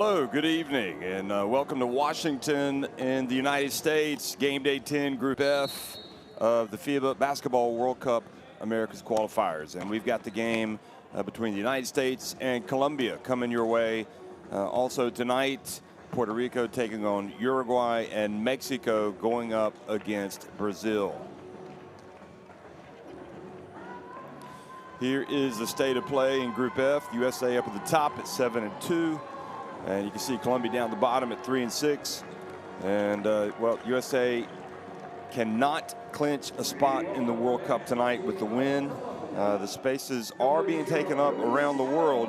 Hello, good evening, and welcome to Washington in the United States. Game day 10, Group F of the FIBA Basketball World Cup America's Qualifiers. And we've got the game between the United States and Colombia coming your way. Also tonight, Puerto Rico taking on Uruguay and Mexico going up against Brazil. Here is the state of play in Group F. USA up at the top at 7-2. And you can see Colombia down the bottom at 3-6. And, well, USA cannot clinch a spot in the World Cup tonight with the win. The spaces are being taken up around the world.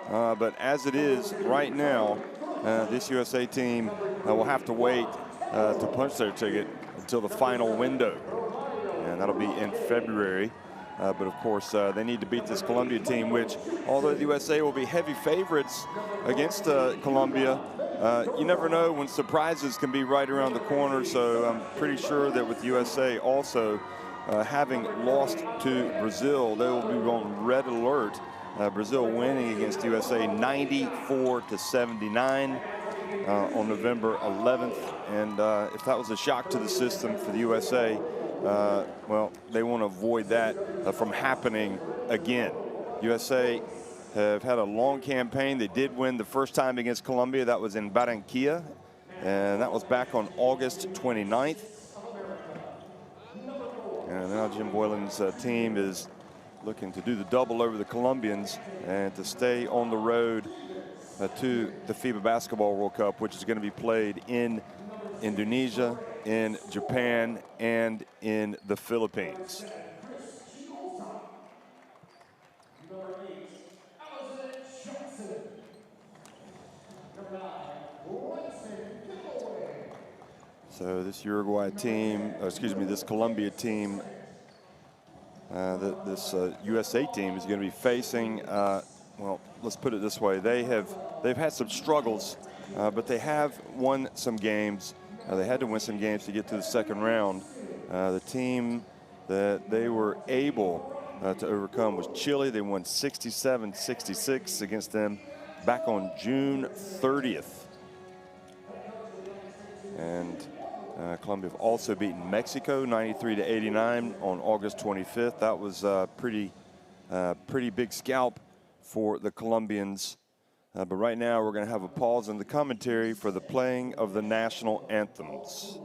But as it is right now, this USA team will have to wait to punch their ticket until the final window. And that'll be in February. But of course, they need to beat this Colombia team, which, although the USA will be heavy favorites against Colombia, you never know when surprises can be right around the corner. So I'm pretty sure that with USA also having lost to Brazil, they will be on red alert. Brazil winning against USA 94-79 on November 11th. And if that was a shock to the system for the USA, well, they want to avoid that from happening again. USA have had a long campaign. They did win the first time against Colombia. That was in Barranquilla, and that was back on August 29th. And now Jim Boylan's team is looking to do the double over the Colombians and to stay on the road to the FIBA Basketball World Cup, which is going to be played in Indonesia, in Japan, and in the Philippines. So this Uruguay team, this Colombia team, this USA team is going to be facing, well, let's put it this way. They've had some struggles, but they have won some games. They had to win some games to get to the second round. The team that they were able to overcome was Chile. They won 67-66 against them back on June 30th. And Colombia have also beaten Mexico 93-89 on August 25th. That was a pretty big scalp for the Colombians. But right now we're going to have a pause in the commentary for the playing of the national anthems.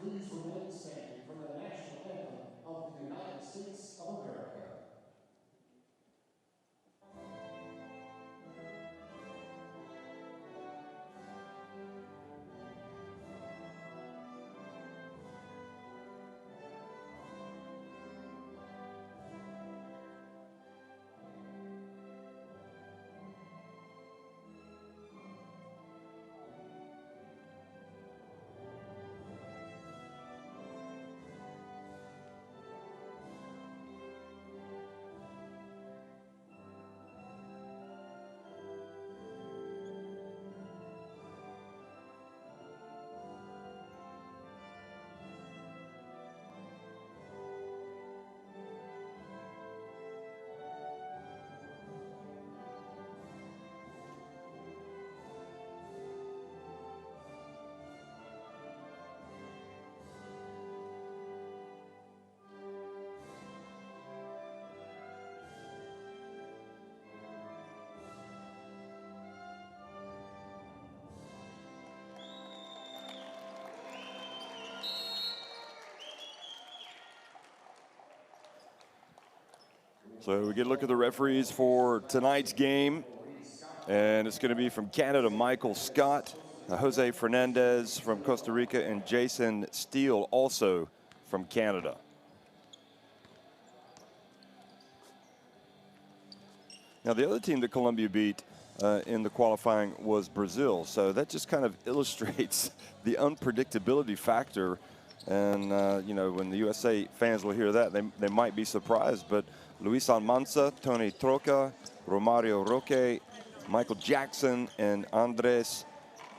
Please remain standing for the national anthem of the United States of America. So we get a look at the referees for tonight's game. And it's going to be from Canada, Michael Scott, Jose Fernandez from Costa Rica, and Jason Steele, also from Canada. Now, the other team that Colombia beat in the qualifying was Brazil. So that just kind of illustrates the unpredictability factor. And, you know, when the USA fans will hear that, they might be surprised. But Luis Almanza, Tony Troca, Romario Roque, Michael Jackson, and Andres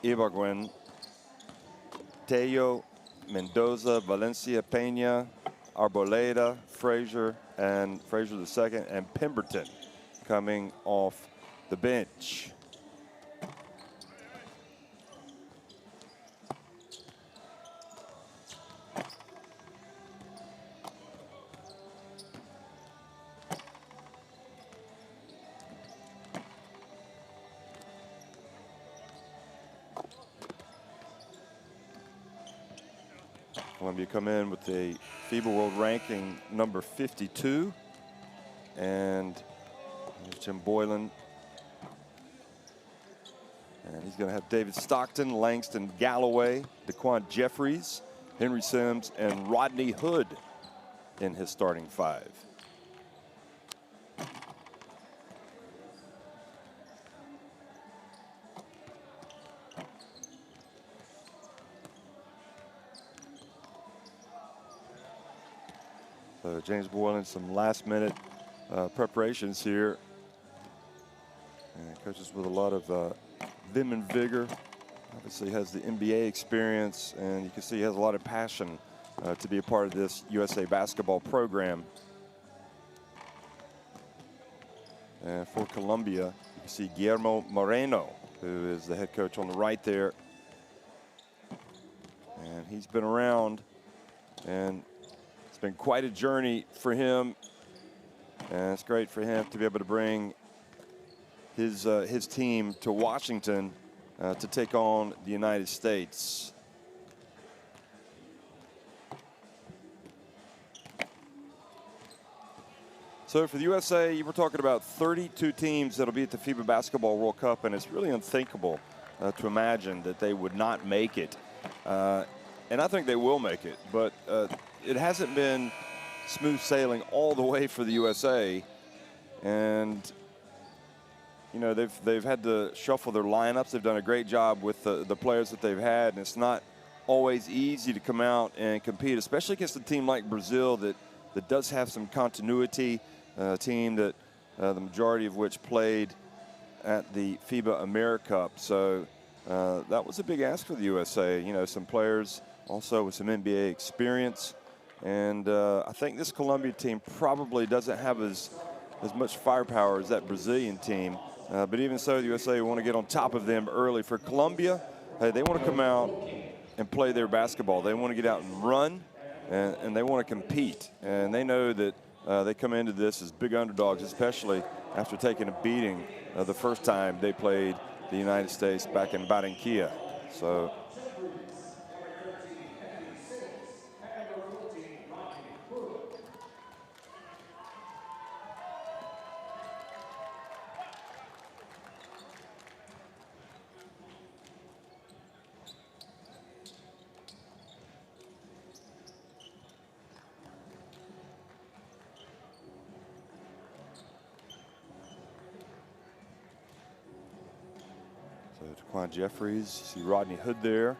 Ibargüen, Tello, Mendoza, Valencia, Peña, Arboleda, Frazier, and Frazier II, and Pemberton coming off the bench. Colombia come in with a FIBA World Ranking number 52. And here's Jim Boylan. And he's going to have David Stockton, Langston Galloway, Daquan Jeffries, Henry Sims, and Rodney Hood in his starting five. So James Boylan, some last-minute preparations here. And coaches with a lot of vim and vigor. Obviously has the NBA experience, and you can see he has a lot of passion to be a part of this USA basketball program. And for Colombia, you can see Guillermo Moreno, who is the head coach on the right there. And he's been around, and it's been quite a journey for him. And it's great for him to be able to bring his team to Washington to take on the United States. So for the USA, we're talking about 32 teams that'll be at the FIBA Basketball World Cup, and it's really unthinkable to imagine that they would not make it. And I think they will make it, but it hasn't been smooth sailing all the way for the USA. And you know, they've had to shuffle their lineups. They've done a great job with the players that they've had, and it's not always easy to come out and compete, especially against a team like Brazil that does have some continuity, a team that the majority of which played at the FIBA AmeriCup. So that was a big ask for the USA. You know, some players also with some NBA experience, and I think this Colombia team probably doesn't have as much firepower as that Brazilian team. But even so, the USA want to get on top of them early. For Colombia, they want to come out and play their basketball. They want to get out and run, and they want to compete. And they know that they come into this as big underdogs, especially after taking a beating the first time they played the United States back in Barranquilla. So Daquan Jeffries, you see Rodney Hood there.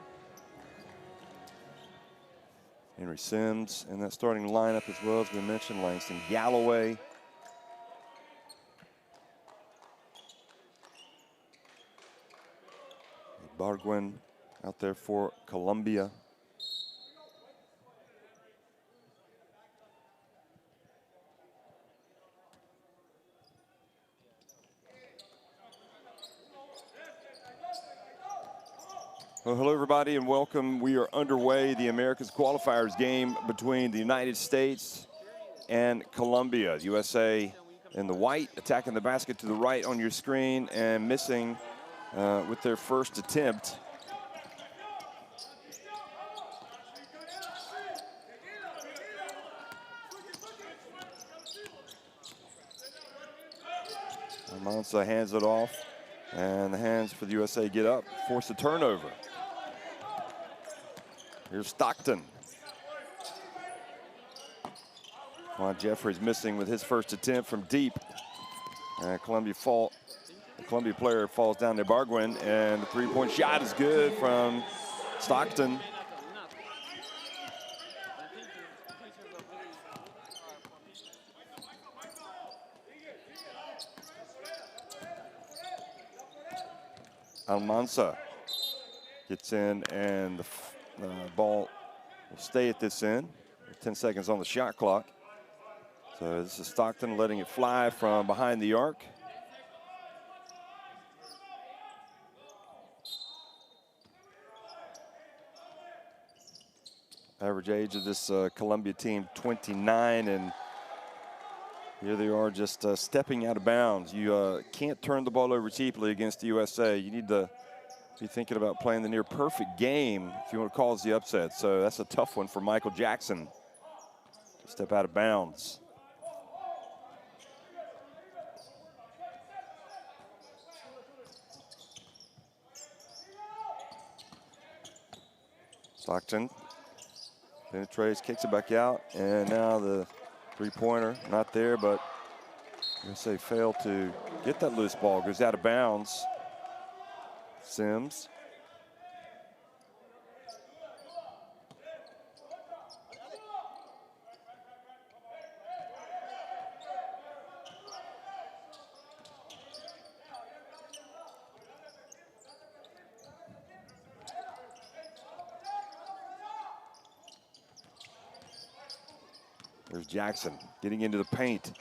Henry Sims in that starting lineup as well, as we mentioned, Langston Galloway. Ibargüen out there for Colombia. Well, hello, everybody, and welcome. We are underway, the America's Qualifiers game between the United States and Colombia. USA in the white, attacking the basket to the right on your screen and missing with their first attempt. Mansa hands it off, and the hands for the USA get up, force a turnover. Here's Stockton. Quan Jeffries missing with his first attempt from deep. And the Columbia player falls down to Barguin, and the three-point shot is good from Stockton. Almansa gets in, and the ball will stay at this end. 10 seconds on the shot clock. So this is Stockton letting it fly from behind the arc. Average age of this Columbia team, 29, and here they are just stepping out of bounds. You can't turn the ball over cheaply against the USA. You need to be thinking about playing the near perfect game if you want to cause the upset. So that's a tough one for Michael Jackson to step out of bounds. Stockton penetrates, kicks it back out, and now the three-pointer not there, but USA failed to get that loose ball, goes out of bounds. Sims. There's Jackson getting into the paint.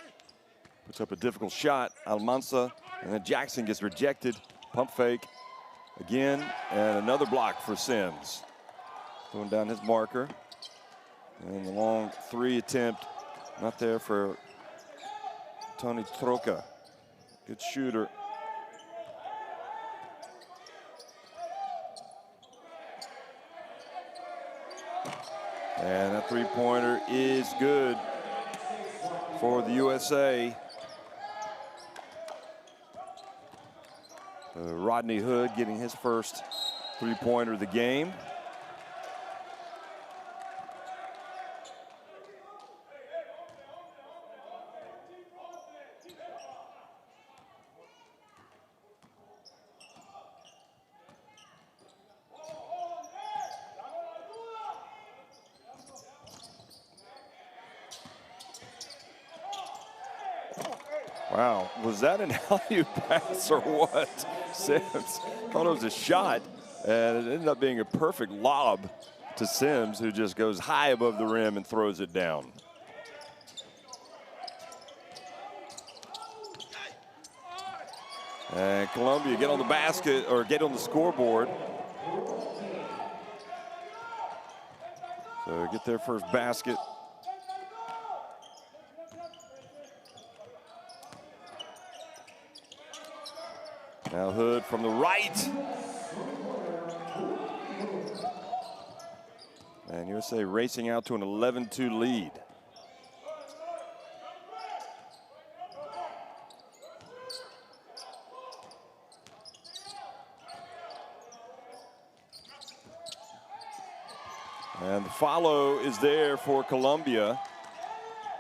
Puts up a difficult shot. Almansa, and then Jackson gets rejected. Pump fake again, and another block for Sims. Going down his marker. And the long three attempt, not there for Tony Troca. Good shooter. And that three-pointer is good for the USA. Rodney Hood getting his first three-pointer of the game. Wow, was that an alley-oop pass or what? Sims thought it was a shot, and it ended up being a perfect lob to Sims, who just goes high above the rim and throws it down. And Columbia get on the basket, or get on the scoreboard. So get their first basket. Now Hood from the right. And USA racing out to an 11-2 lead. And the follow is there for Columbia.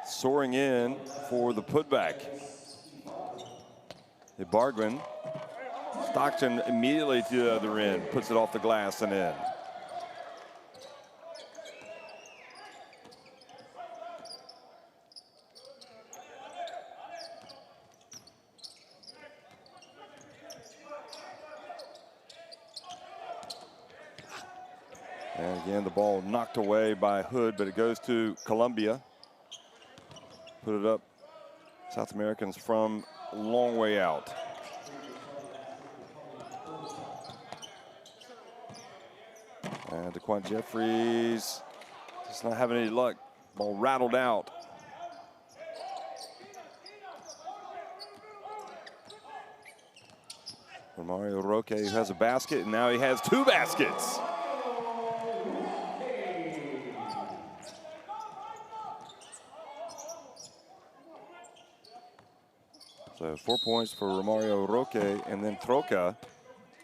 Soaring in for the putback. Ibarguen. Stockton immediately to the other end, puts it off the glass and in. And again, the ball knocked away by Hood, but it goes to Columbia. Put it up. South Americans from a long way out. And Quan Jeffries just not having any luck. Ball rattled out. Mario Roque, who has a basket, and now he has two baskets. So So 4 points for Romario Roque, and then Troca,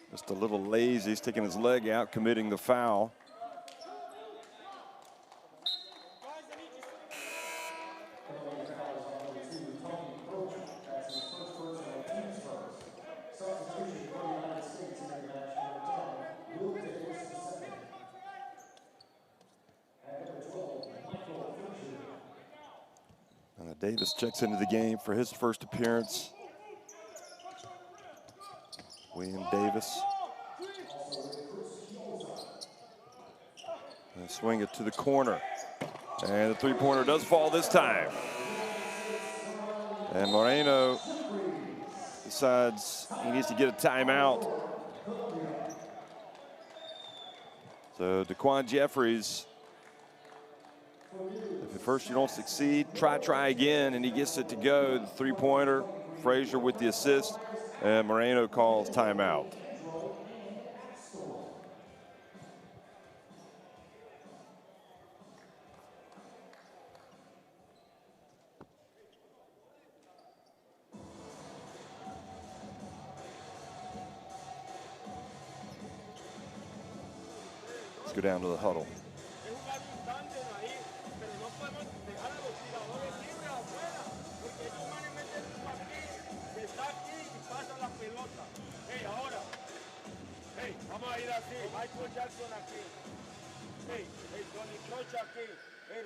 just a little lazy. He's taking his leg out, committing the foul. Davis checks into the game for his first appearance. William Davis. And swing it to the corner. And the three-pointer does fall this time. And Moreno decides he needs to get a timeout. So DeQuan Jeffries, if at first you don't succeed, try again, and he gets it to go. The three-pointer, Frazier with the assist, and Moreno calls timeout. Let's go down to the huddle.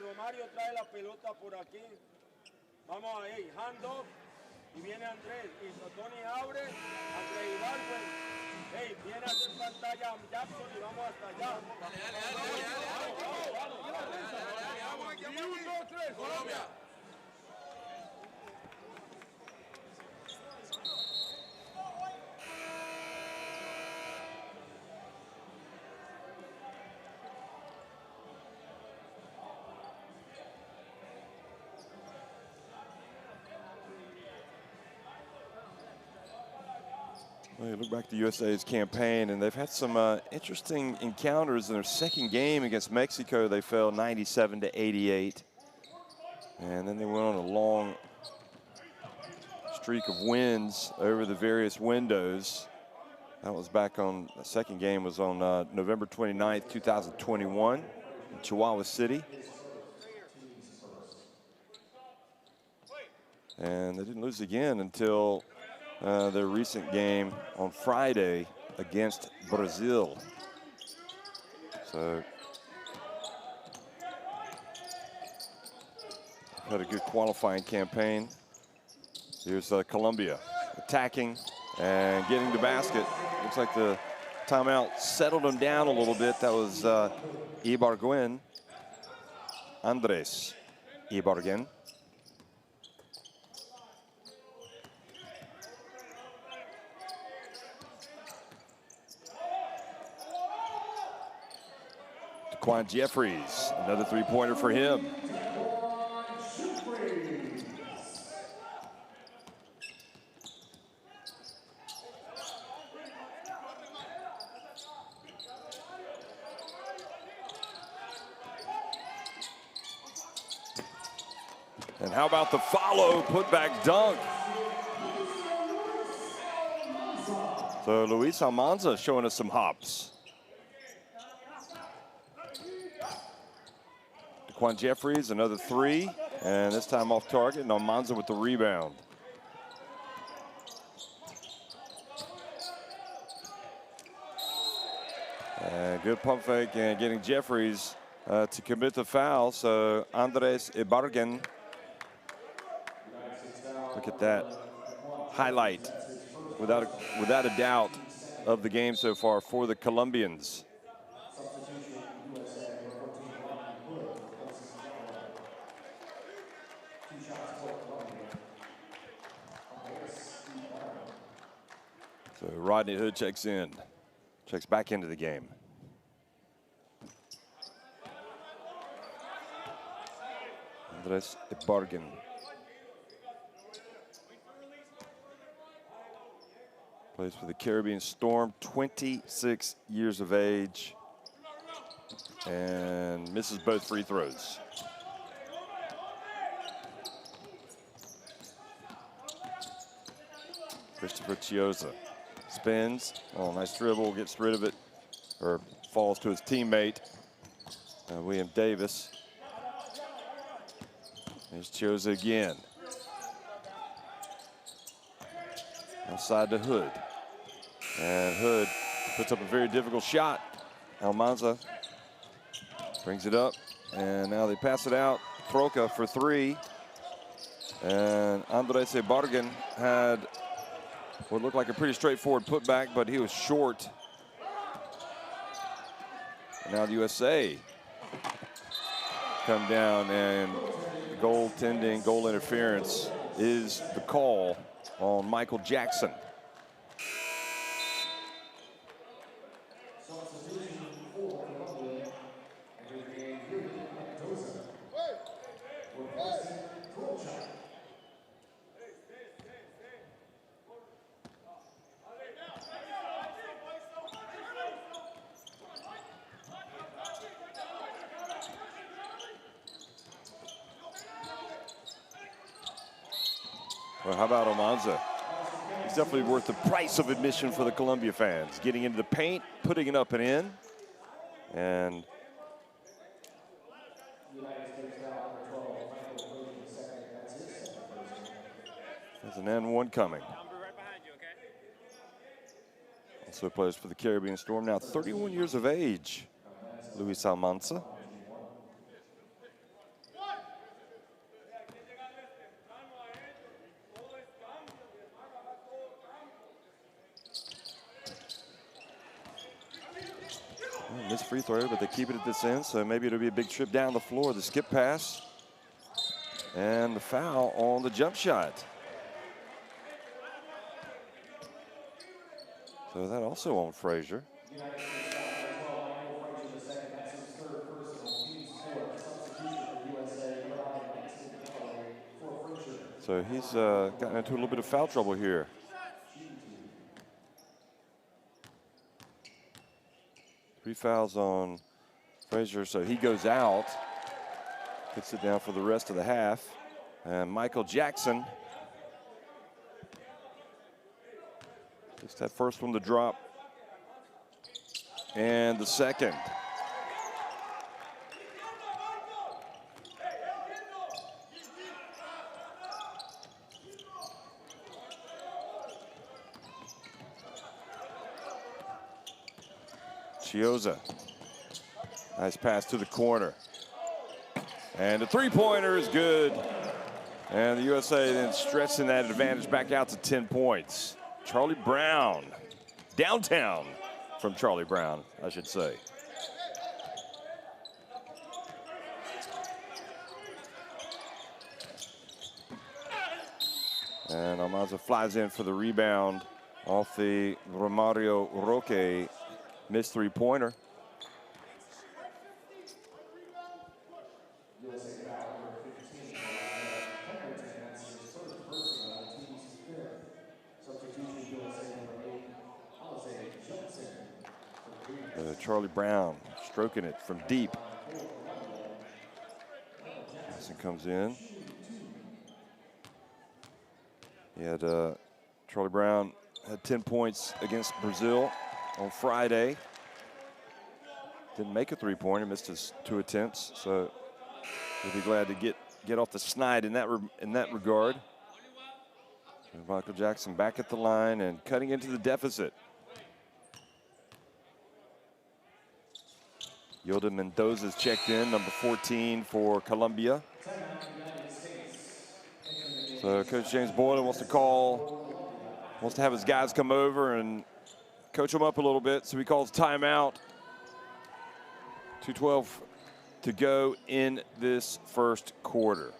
Romario trae la pelota por aquí. Vamos ahí, handoff. Y viene Andrés. Y Tony abre. Andrés Ibargüen. Hey, viene a hacer pantalla a Jackson y vamos hasta allá. Dale. 1, 2, 3, Colombia. Well, you look back to USA's campaign, and they've had some interesting encounters. In their second game against Mexico, they fell 97-88. And then they went on a long streak of wins over the various windows. That was back on, the second game was on November 29th, 2021 in Chihuahua City. And they didn't lose again until their recent game on Friday against Brazil. So had a good qualifying campaign. Here's Colombia attacking and getting the basket. Looks like the timeout settled them down a little bit. That was Ibargüen, Andrés Ibargüen. DeQuan Jeffries, another three-pointer for him. And how about the follow, put-back dunk? So Luis Almanza showing us some hops. DeQuan Jeffries, another three, and this time off target, and Almanza with the rebound. And good pump fake and getting Jeffries to commit the foul. So Andrés Ibargüen, look at that highlight, without a doubt, of the game so far for the Colombians. So Rodney Hood checks back into the game. Andrés Ibargüen. Plays for the Caribbean Storm, 26 years of age, and misses both free throws. Christopher Chioza spins. Oh, nice dribble, gets rid of it, or falls to his teammate, William Davis. There's Chioza again. Outside to Hood. And Hood puts up a very difficult shot. Almanza brings it up, and now they pass it out. Troca for three. And Andres Bargan had what looked like a pretty straightforward putback, but he was short. And now the USA come down, and goaltending, goal interference is the call on Michael Jackson. Well, how about Almanza? He's definitely worth the price of admission for the Columbia fans. Getting into the paint, putting it up and in. And there's an N1 coming. Also plays for the Caribbean Storm, now 31 years of age, Luis Almanza. Missed free throw, but they keep it at this end, so maybe it'll be a big trip down the floor. The skip pass and the foul on the jump shot. So that also on Frazier. So he's gotten into a little bit of foul trouble here. Three fouls on Frazier, so he goes out. Puts it down for the rest of the half. And Michael Jackson takes that first one to drop. And the second. Chioza. Nice pass to the corner. And the three-pointer is good. And the USA then stretching that advantage back out to 10 points. Charlie Brown. Downtown from Charlie Brown, I should say. And Almanza flies in for the rebound off the Romario Roque missed three-pointer. Charlie Brown stroking it from deep. Jackson comes in. He had Charlie Brown had 10 points against Brazil on Friday. Didn't make a three-pointer, missed his 2 attempts. So we'll be glad to get off the snide in that regard. And Michael Jackson back at the line and cutting into the deficit. Yoda Mendoza's checked in, number 14 for Colombia. So Coach James Boylan wants to have his guys come over and coach them up a little bit. So he calls timeout. 2:12 to go in this first quarter.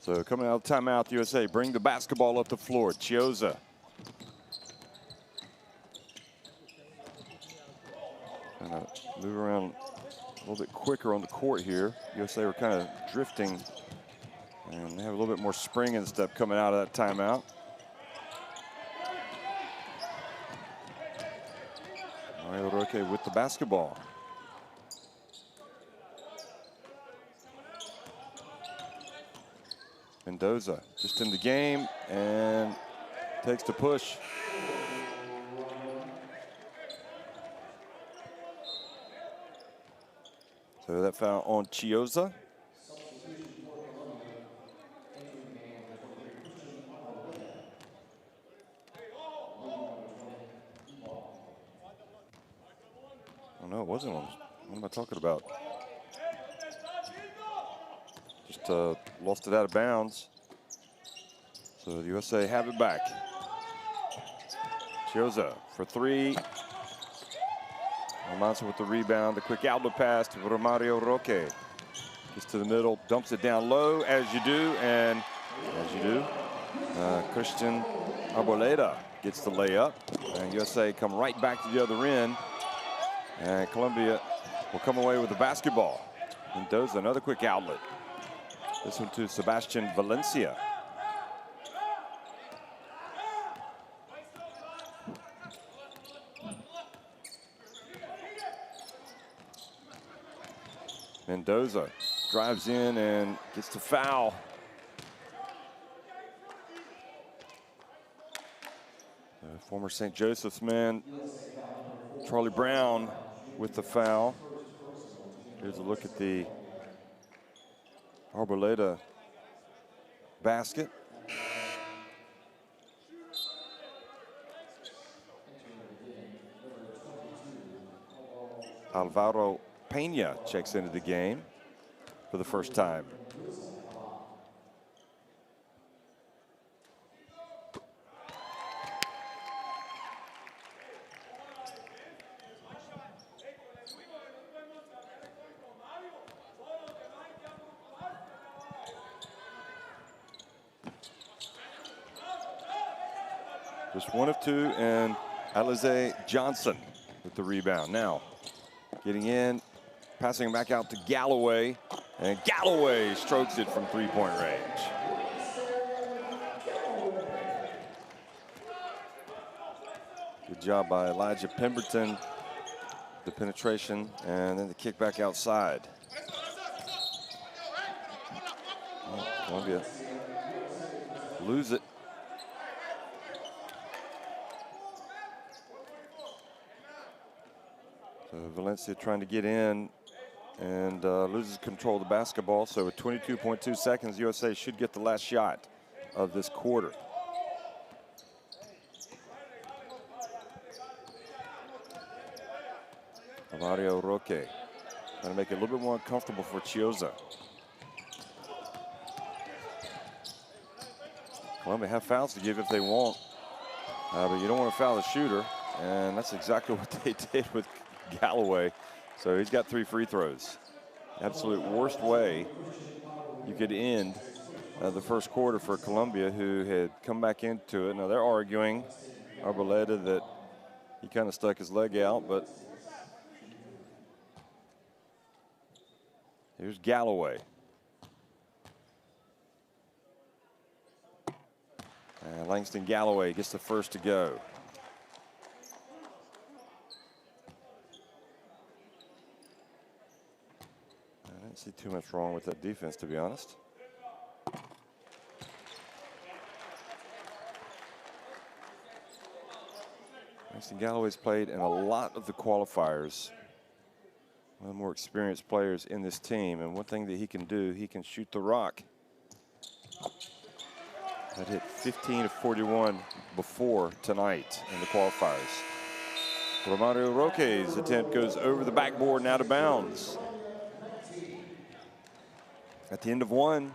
So coming out of timeout, USA bring the basketball up the floor. Chiozza. Kind of move around a little bit quicker on the court here. USA were kind of drifting, and they have a little bit more spring and step coming out of that timeout. Mario Roque with the basketball. Mendoza just in the game and takes the push. So that foul on Chiozza. Oh no, it wasn't on. What am I talking about? Just lost it out of bounds. So the USA have it back. Chiozza for three. Almanza with the rebound. The quick outlet pass to Romario Roque. Gets to the middle, dumps it down low, as you do, and Christian Arboleda gets the layup. And USA come right back to the other end. And Colombia will come away with the basketball. Mendoza, another quick outlet. This one to Sebastian Valencia. Mendoza drives in and gets the foul. Former St. Joseph's man, Charlie Brown, with the foul. Here's a look at the Arboleda basket. Alvaro Pena checks into the game for the first time. Just one of two, and Alize Johnson with the rebound. Now, getting in, passing back out to Galloway, and Galloway strokes it from three-point range. Good job by Elijah Pemberton. The penetration, and then the kick back outside. Colombia lose it. So Valencia trying to get in and loses control of the basketball. So with 22.2 seconds, USA should get the last shot of this quarter. Mario Roque trying to make it a little bit more uncomfortable for Chiozza. Colombia have fouls to give if they want, but you don't want to foul the shooter, and that's exactly what they did with Galloway. So he's got 3 free throws. Absolute worst way you could end the first quarter for Colombia, who had come back into it. Now they're arguing, Arboleda, that he kind of stuck his leg out, but here's Galloway. And Langston Galloway gets the first to go. I didn't see too much wrong with that defense, to be honest. Langston Galloway's played in a lot of the qualifiers. One of the more experienced players in this team, and one thing that he can do, he can shoot the rock. That hit 15 of 41 before tonight in the qualifiers. Romario Roque's attempt goes over the backboard and out of bounds. At the end of one,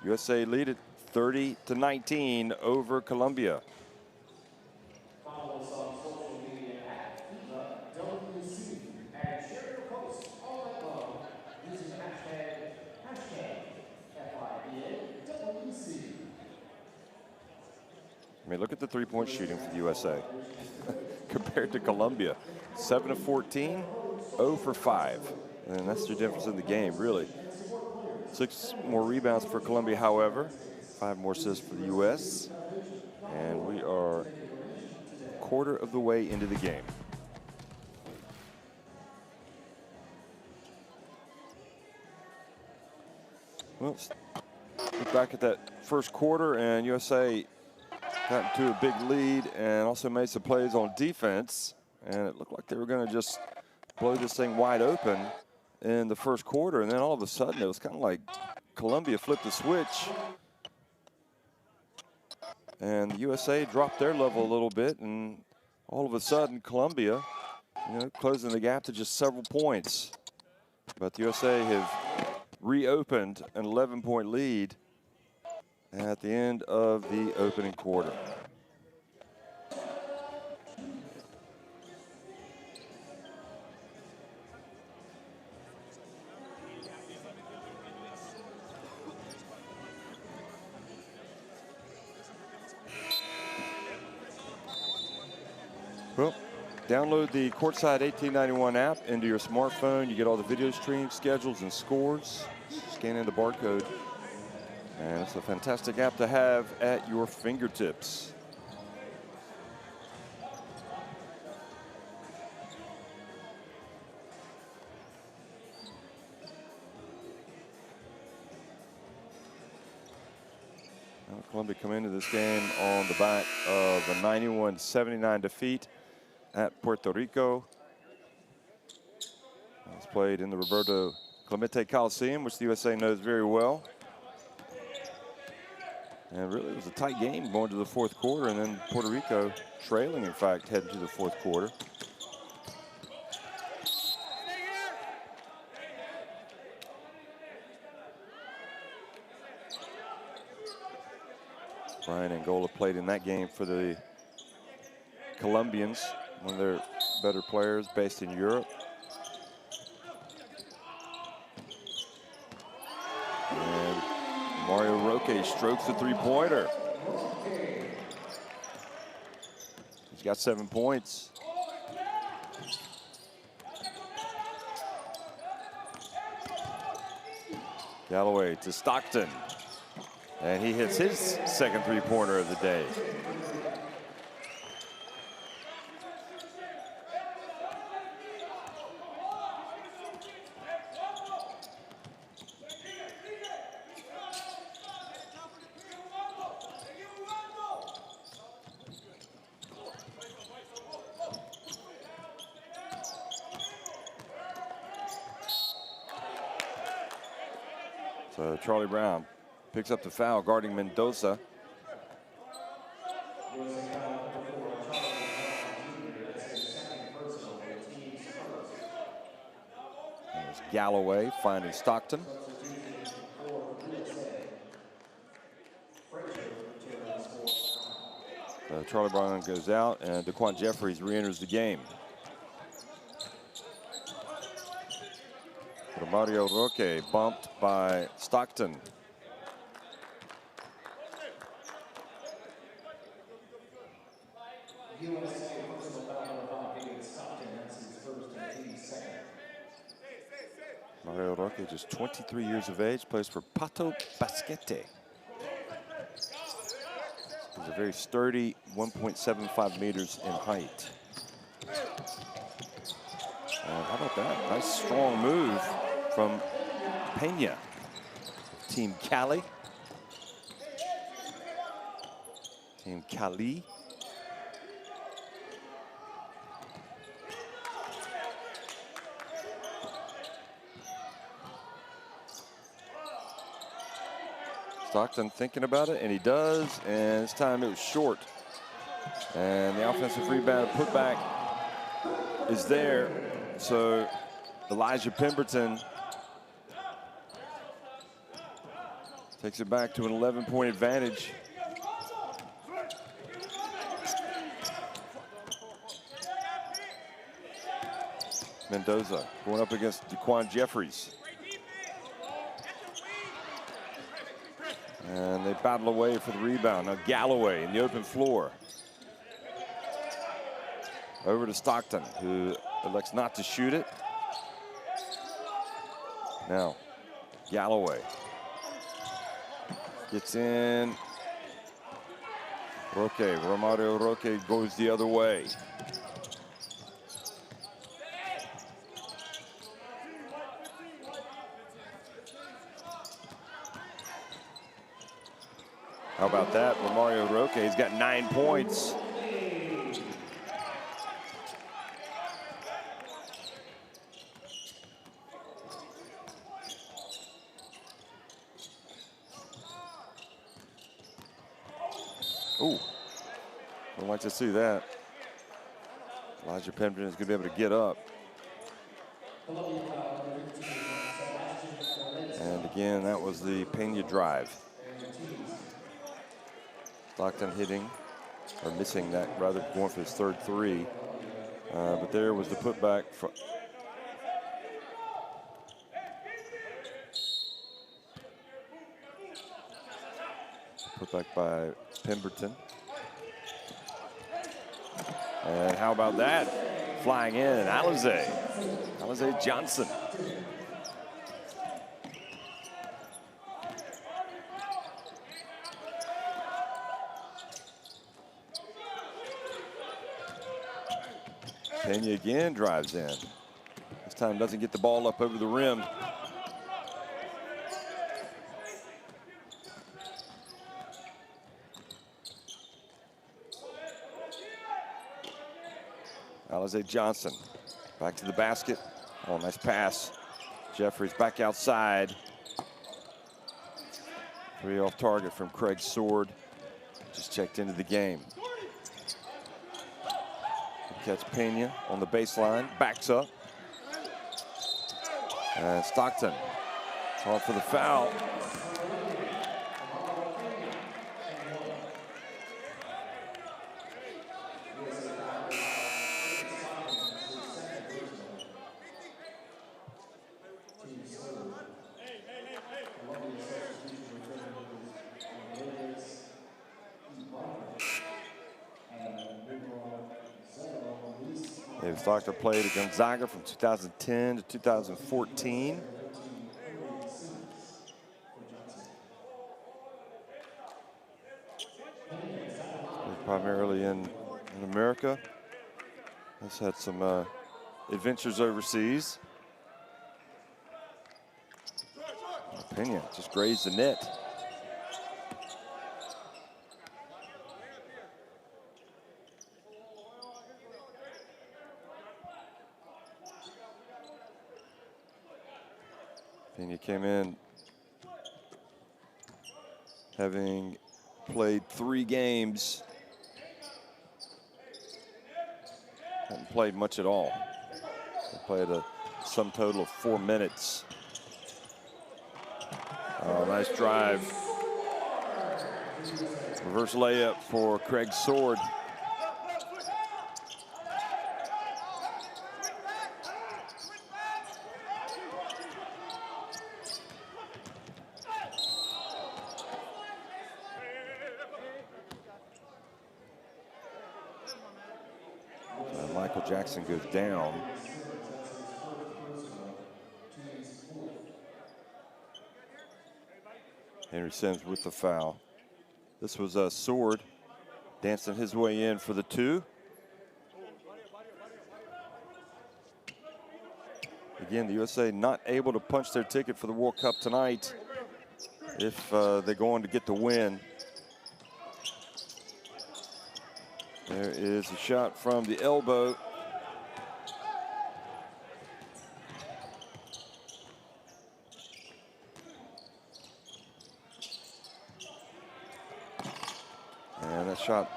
USA lead it 30-19 over Colombia. Follow us on social media at FIBA WC and share your posts all night long using hashtag FIBA WC. I mean, look at the three-point shooting for the USA compared to Colombia. 7 of 14, 0 for 5. And that's the difference in the game, really. 6 more rebounds for Colombia, however. 5 more assists for the U.S. And we are a quarter of the way into the game. Well, look back at that first quarter, and USA got into a big lead and also made some plays on defense. And it looked like they were going to just blow this thing wide open in the first quarter. And then all of a sudden, it was kind of like Colombia flipped the switch. And the USA dropped their level a little bit. And all of a sudden, Colombia, closing the gap to just several points. But the USA have reopened an 11-point lead at the end of the opening quarter. Well, download the Courtside 1891 app into your smartphone. You get all the video streams, schedules, and scores. Scan in the barcode. And it's a fantastic app to have at your fingertips. Well, Colombia come into this game on the back of a 91-79 defeat at Puerto Rico. It's played in the Roberto Clemente Coliseum, which the USA knows very well. And really, it was a tight game going to the fourth quarter, and then Puerto Rico trailing, in fact, heading to the fourth quarter. Brian Angola played in that game for the Colombians, one of their better players based in Europe. And Mario Roque strokes the three-pointer. He's got 7 points. Galloway to Stockton. And he hits his second three-pointer of the day. So Charlie Brown picks up the foul, guarding Mendoza. There's Galloway finding Stockton. Charlie Brown goes out, and Daquan Jeffries re-enters the game. Mario Roque bumped by Stockton. Mario Roque, just 23 years of age, plays for Pato Basquete. He's a very sturdy, 1.75 meters in height. And how about that? Nice strong move from Pena. Team Cali. Team Cali. Stockton thinking about it, and he does, and this time it was short. And the offensive rebound putback is there. So Elijah Pemberton takes it back to an 11-point advantage. Mendoza going up against Daquan Jeffries. And they battle away for the rebound. Now Galloway in the open floor. Over to Stockton, who elects not to shoot it. Now, Galloway gets in. Romario Roque goes the other way. How about that? Romario Roque, he's got 9 points. Ooh, I'd like to see that. Elijah Pemberton is going to be able to get up. And again, that was the Pena drive. Stockton hitting, or missing that, rather, going for his third three. But there was the putback. Putback by Pemberton. And how about that? Flying in, Alize Johnson. Pena again drives in. This time doesn't get the ball up over the rim. Alize Johnson back to the basket. Oh, nice pass. Jeffries back outside. 3 off target from Craig Sword. Just checked into the game. Catch Pena on the baseline, backs up. And Stockton called for the foul. Stockton played at Gonzaga from 2010 to 2014. Primarily in America. Has had some adventures overseas. Pena just grazed the net. Pena came in having played 3 games. Hadn't played much at all. He played a sum total of 4 minutes. Oh, nice drive. Reverse layup for Craig Sword. Michael Jackson goes down. Henry Sims with the foul. This was a Sword dancing his way in for the 2. Again, the USA not able to punch their ticket for the World Cup tonight if they're going to get the win. There is a shot from the elbow. And that shot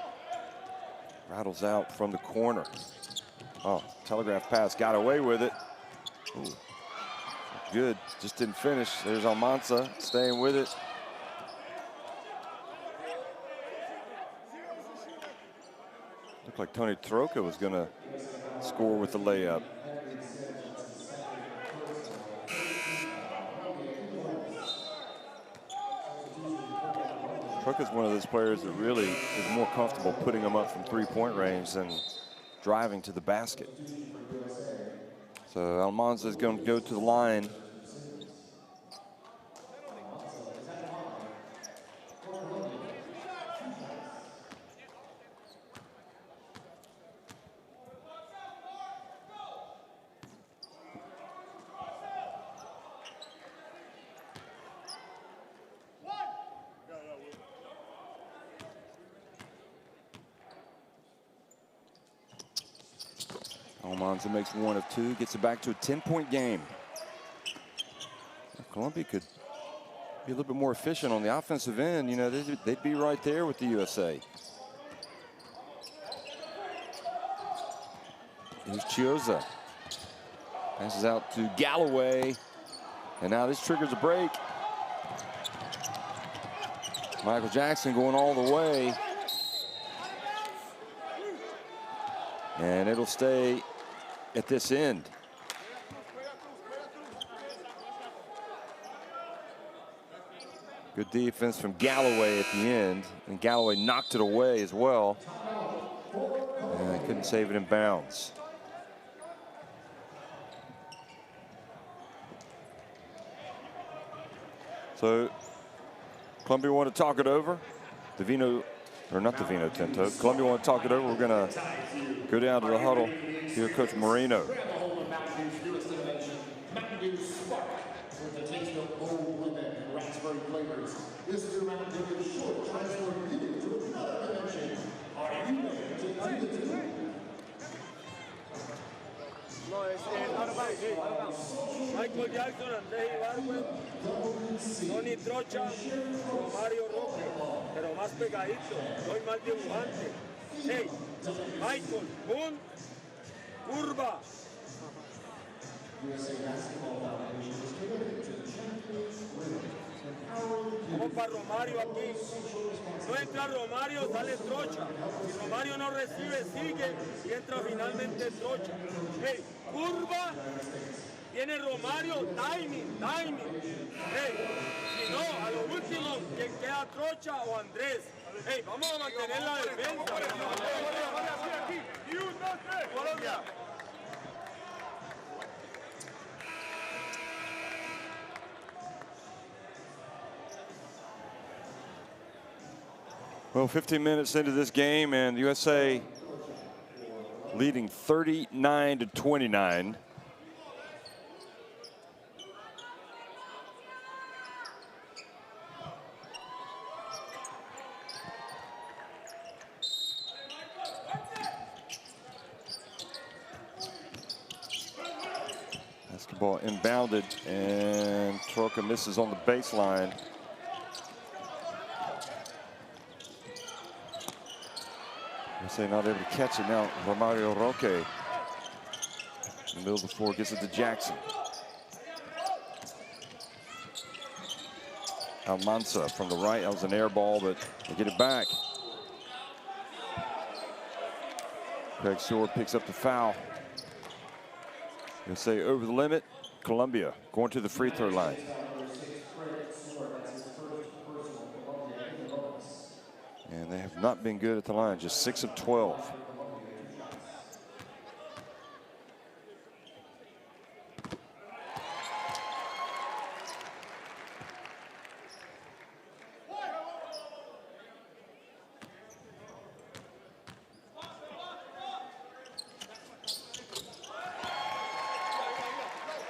rattles out from the corner. Oh, telegraph pass, got away with it. Ooh, good, just didn't finish. There's Almanza staying with it. Looked like Tony Troca was going to score with the layup. Trucker's one of those players that really is more comfortable putting them up from three-point range than driving to the basket. So Almanza is going to go to the line. Almanza makes 1 of 2, gets it back to a 10-point game. Colombia could be a little bit more efficient on the offensive end. You know, they'd be right there with the USA. Here's Chioza. Passes out to Galloway. And now this triggers a break. Michael Jackson going all the way. And it'll stay at this end. Good defense from Galloway at the end. And Galloway knocked it away as well. And they couldn't save it in bounds. So Colombia want to talk it over. The Vino, or not the Vino Tinto. Colombia want to talk it over. We're going to go down to the huddle. Here, Coach Moreno. This is around the short transfer needed to another dimension. Are you ready to do the two? No, Michael Jackson, Andrés Ibargüen, Tony Trocha, Romario Roque, pero más pegadito, soy más dibujante. Hey, Michael, boom, curva. Vamos para Romario aquí. No entra Romario, sale Trocha. Si Romario no recibe, sigue y entra finalmente Trocha. Hey, curva. Viene Romario, timing. Hey, si no, a lo último, quien queda Trocha o Andrés. Hey, vamos a mantener la defensa. Colombia. Well, 15 minutes into this game, and the USA leading 39-29. Basketball inbounded, and Troca misses on the baseline. USA not able to catch it now. Romario Roque in the middle of the floor gets it to Jackson. Almanza from the right. That was an air ball, but they get it back. Craig Stewart picks up the foul. USA over the limit. Colombia going to the free throw line. And they have not been good at the line, just 6 of 12.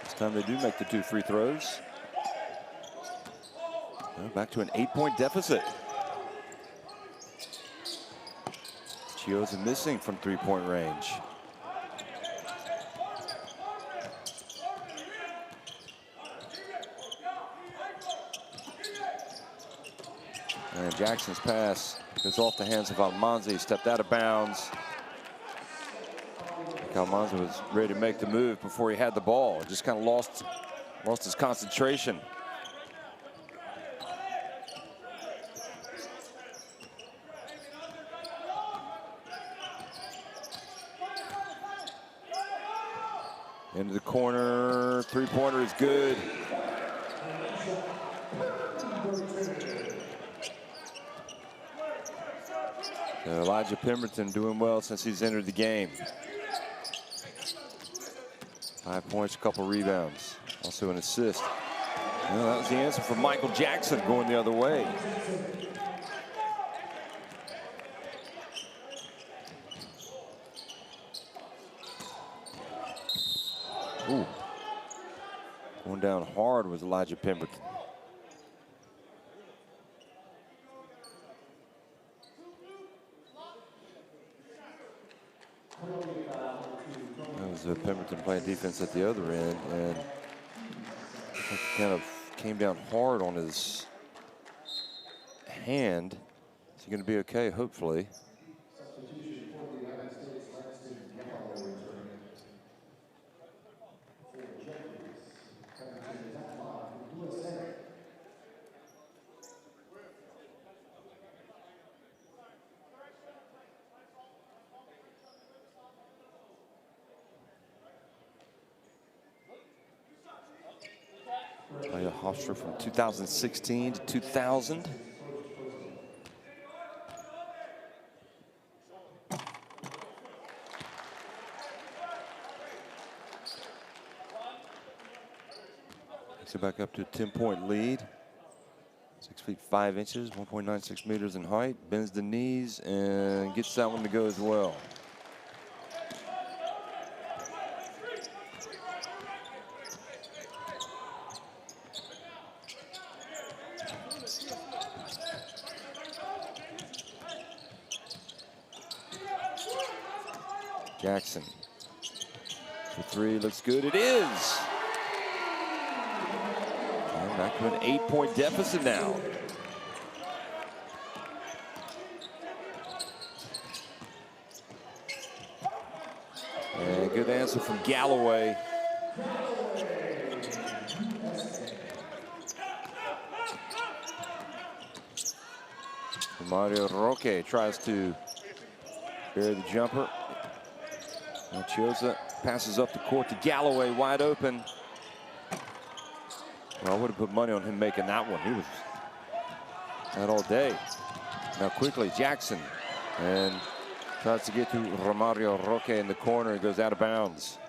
This time they do make the 2 free throws. Well, back to an 8-point deficit. Chioza missing from 3-point range. And Jackson's pass goes off the hands of Almanza. He stepped out of bounds. Almanza was ready to make the move before he had the ball. Just kind of lost his concentration. Into the corner, 3-pointer is good. Elijah Pemberton doing well since he's entered the game. 5 points, a couple rebounds, also an assist. Well, that was the answer for Michael Jackson going the other way. Ooh. Going down hard with Elijah Pemberton. That was Pemberton playing defense at the other end, and he kind of came down hard on his hand. Is he going to be okay? Hopefully. Play a Hofstra from 2016 to 2000. Takes it back up to a 10-point lead. 6 feet 5 inches, 1.96 meters in height. Bends the knees and gets that one to go as well. Jackson for three, looks good. It is. And back to an 8-point deficit now. And good answer from Galloway. Mario Roque tries to bury the jumper. And Chioza passes up the court to Galloway, wide open. Well, I would have put money on him making that one. He was out all day. Now quickly, Jackson. And tries to get to Romario Roque in the corner. He goes out of bounds.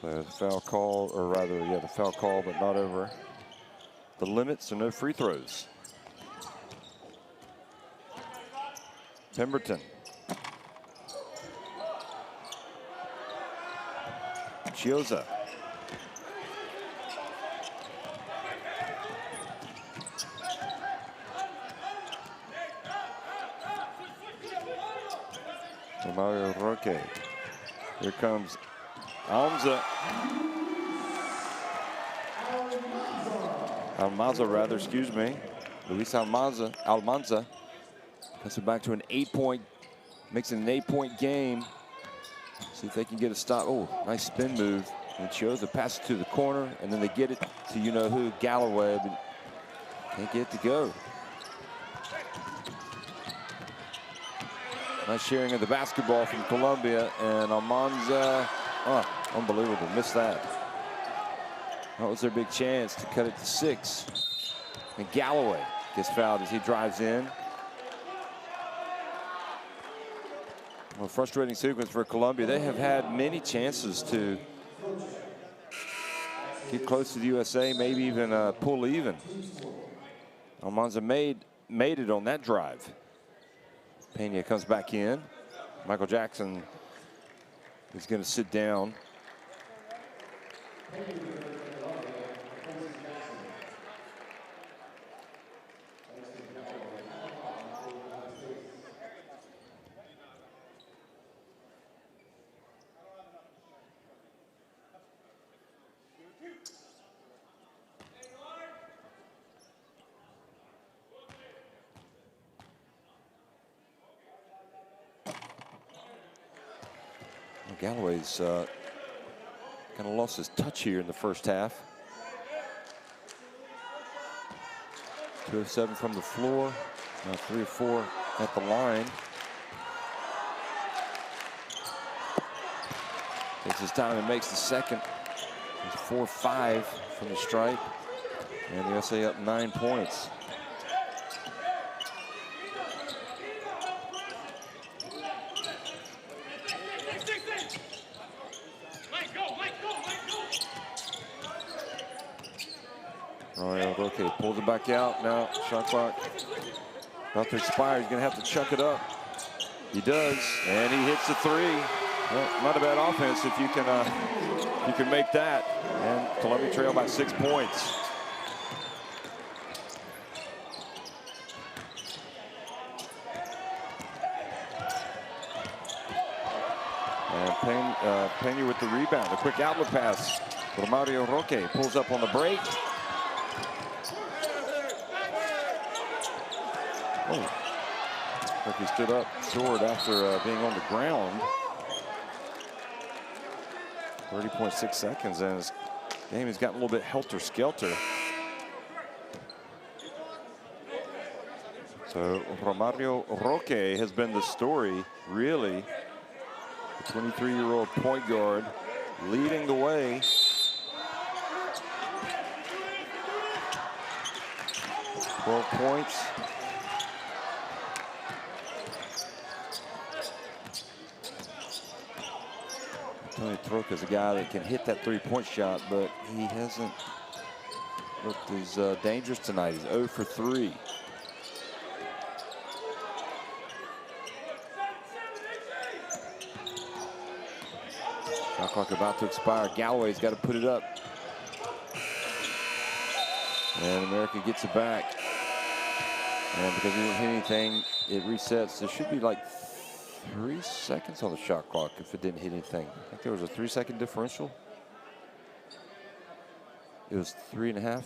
The foul call, or rather, yeah, the foul call, but not over the limit, so no free throws. Pemberton. Chioza. Mario Roque. Here comes Almanza. Almanza, rather, excuse me. Luis Almanza. Puts it back to an 8-point, makes it an 8-point game. See if they can get a stop. Oh, nice spin move. And Chioza passes to the corner, and then they get it to you-know-who, Galloway, but can't get it to go. Nice sharing of the basketball from Colombia, and Almanza, oh, unbelievable, missed that. That was their big chance to cut it to 6. And Galloway gets fouled as he drives in. Well, frustrating sequence for Colombia. They have had many chances to get close to the USA, maybe even pull even. Almanza made it on that drive. Pena comes back in. Michael Jackson is going to sit down. Galloway's kind of lost his touch here in the first half. 2 of 7 from the floor. 3 of 4 at the line. Takes his time and makes the second. It's 4-5 from the stripe. And the USA up 9 points. Okay, pulls it back out. Now shot clock about to expire. He's going to have to chuck it up. He does, and he hits the 3. Well, not a bad offense if you can make that. And Colombia trail by 6 points. And Pena with the rebound. A quick outlet pass for Mario Roque. Pulls up on the break. Oh, like he stood up short after being on the ground. 30.6 seconds, and his game has gotten a little bit helter-skelter. So Mario Roque has been the story, really. The 23-year-old point guard leading the way. Twelve points. Tony Troca is a guy that can hit that three-point shot, but he hasn't looked as dangerous tonight. He's 0 for 3. Shot clock about to expire. Galloway's got to put it up. And America gets it back. And because he didn't hit anything, it resets. There should be like 3 seconds on the shot clock if it didn't hit anything. I think there was a 3-second differential. It was 3.5. I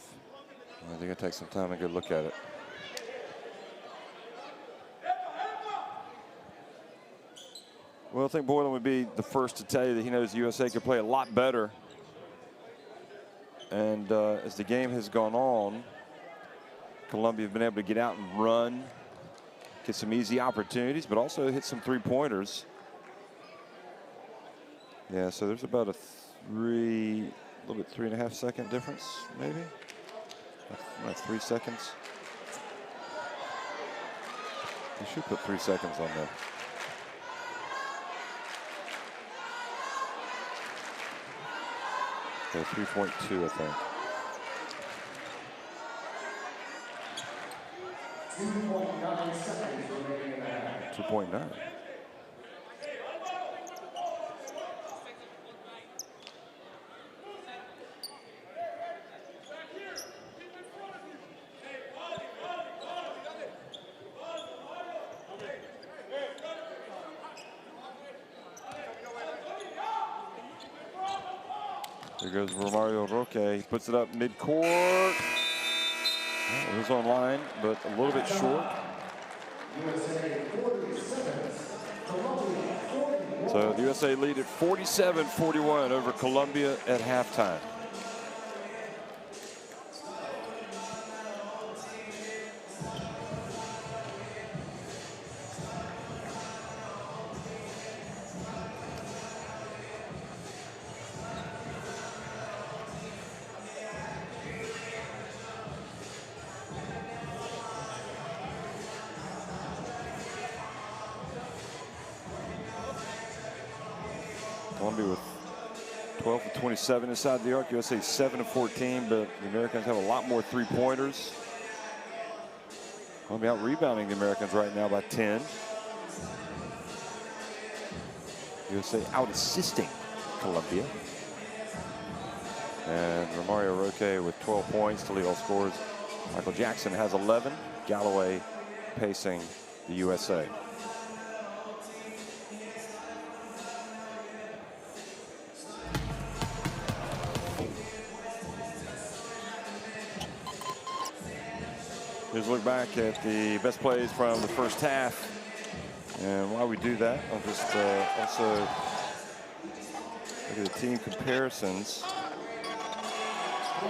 think I'll take some time and go look at it. Well, I think Boylan would be the first to tell you that he knows the USA could play a lot better. And as the game has gone on, Colombia have been able to get out and run, get some easy opportunities, but also hit some three-pointers. Yeah, so there's about a little bit 3.5 second difference, maybe. That's 3 seconds. You should put 3 seconds on there. Okay, 3.2, I think. 2.9 seconds remaining in the half. 2.9. Here goes Mario Roque. He puts it up mid-court. It was online, but a little bit short. So the USA lead at 47-41 over Colombia at halftime. Colombia with 12 of 27 inside the arc. USA 7 of 14, but the Americans have a lot more three-pointers. Colombia out rebounding the Americans right now by 10. USA out assisting Colombia. And Mario Roque with 12 points to lead all scores. Michael Jackson has 11. Galloway pacing the USA. Here's a look back at the best plays from the first half. And while we do that, I'll just also Look at the team comparisons.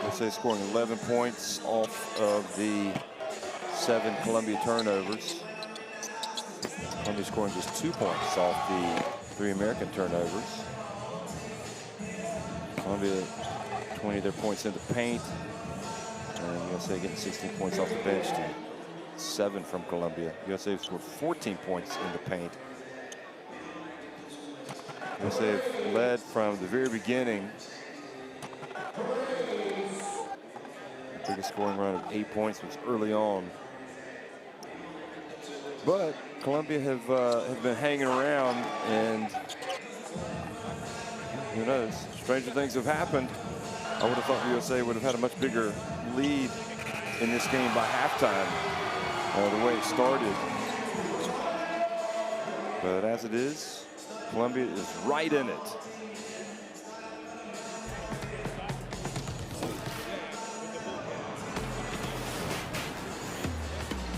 USA scoring 11 points off of the 7 Colombia turnovers. Colombia scoring just 2 points off the 3 American turnovers. Colombia 20 of their points in the paint. And USA getting 16 points off the bench to 7 from Colombia. USA scored 14 points in the paint. USA have led from the very beginning. The biggest scoring run of 8 points was early on. But Colombia have been hanging around, and who knows, stranger things have happened. I would have thought the USA would have had a much bigger lead in this game by halftime, the way it started. But as it is, Colombia is right in it.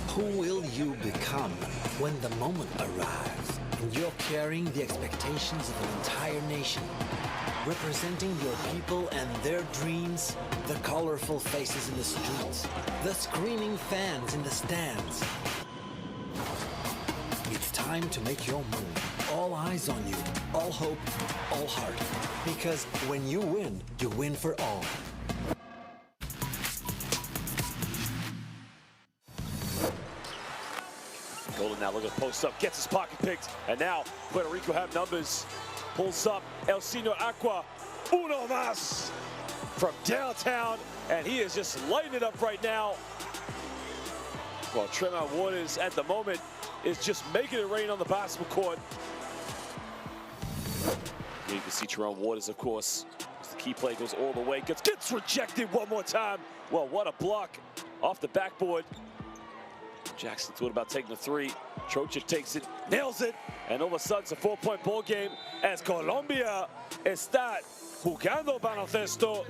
Who will you become when the moment arrives and you're carrying the expectations of an entire nation, representing your people and their dreams, the colorful faces in the streets, the screaming fans in the stands? It's time to make your move. All eyes on you, all hope, all heart. Because when you win for all. Golden now looking to post up, gets his pocket picked, and now Puerto Rico have numbers. Pulls up El Señor Aqua, uno más from downtown, and he is just lighting it up right now. Well, Tremont Waters at the moment is just making it rain on the basketball court. Here you can see Tremont Waters, of course, as the key play goes all the way, gets rejected one more time. Well, what a block off the backboard. Jackson thought about taking the 3. Trocha takes it, nails it, and all of a sudden it's a 4-point ball game as Colombia está jugando baloncesto.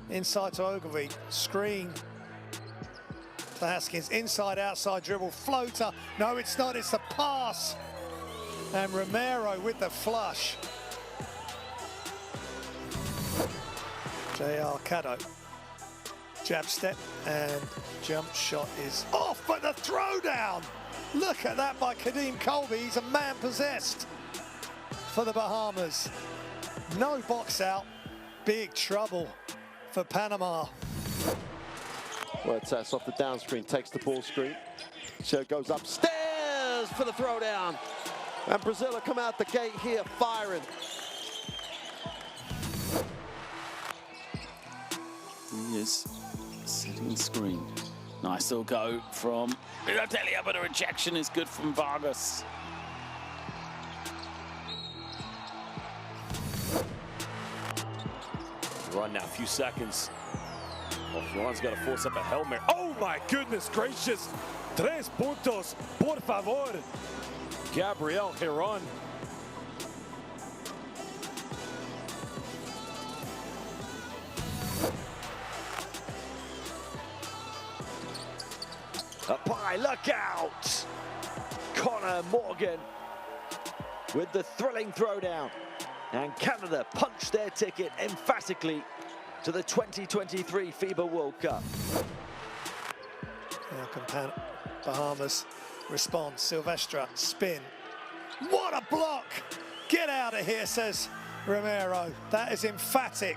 Inside to Ogilvie, screen to Haskins, inside, outside dribble, floater. No, it's not, it's a pass. And Romero with the flush. J.R. Caddo, jab step and jump shot is off, but the throwdown. Look at that by Kadeem Colby. He's a man possessed for the Bahamas. No box out, big trouble for Panama. Huertas off the down screen, takes the ball screen. So it goes upstairs for the throwdown. And Brazil will come out the gate here firing. He is sitting screen. Nice little go from Milodelia, but a rejection is good from Vargas. Run now, a few seconds. Well, Juan's got to force up a helmet. Oh my goodness gracious! 3 puntos, por favor. Gabriel Heron. Up high, look out! Connor Morgan with the thrilling throwdown. And Canada punched their ticket emphatically to the 2023 FIBA World Cup. Now can Bahamas respond. Silvestre, spin. What a block! Get out of here, says Romero. That is emphatic.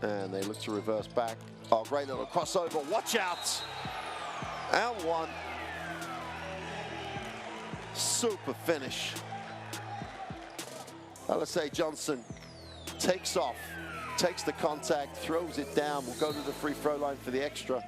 And they look to reverse back. Oh, great little crossover. Watch out. And one. Super finish. Alisei Johnson takes off, takes the contact, throws it down. We'll go to the free throw line for the extra.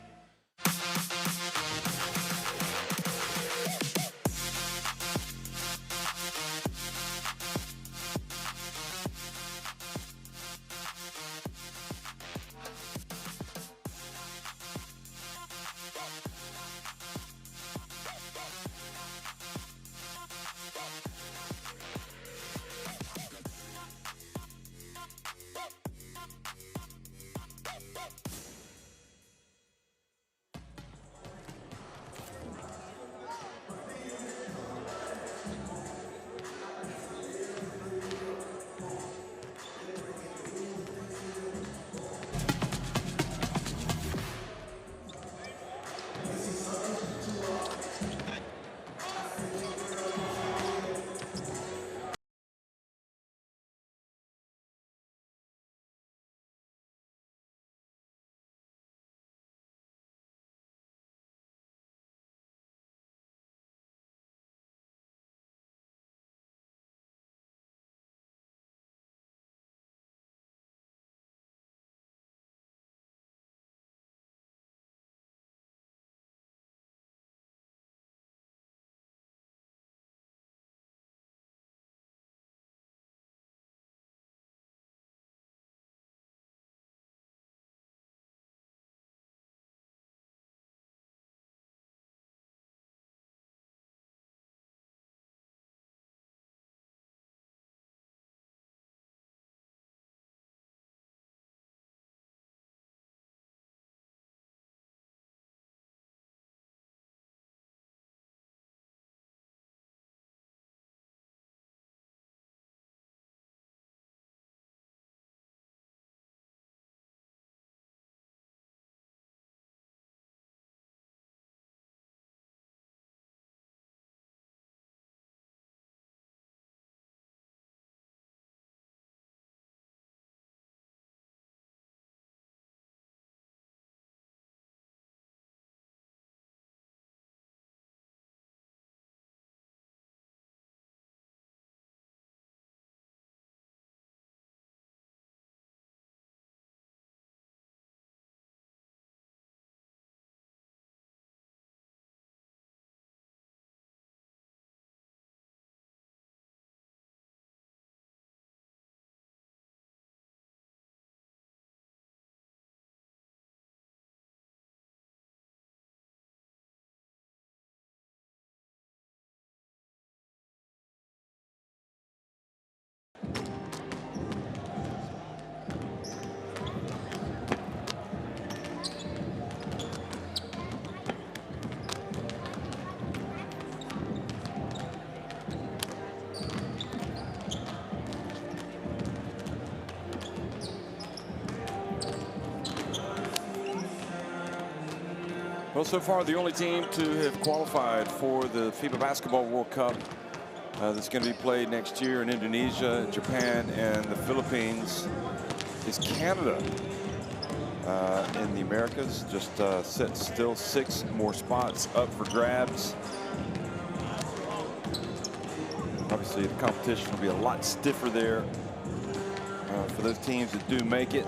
Well, so far the only team to have qualified for the FIBA Basketball World Cup that's going to be played next year in Indonesia, Japan, and the Philippines is Canada. In the Americas, just set still 6 more spots up for grabs. Obviously, the competition will be a lot stiffer there for those teams that do make it.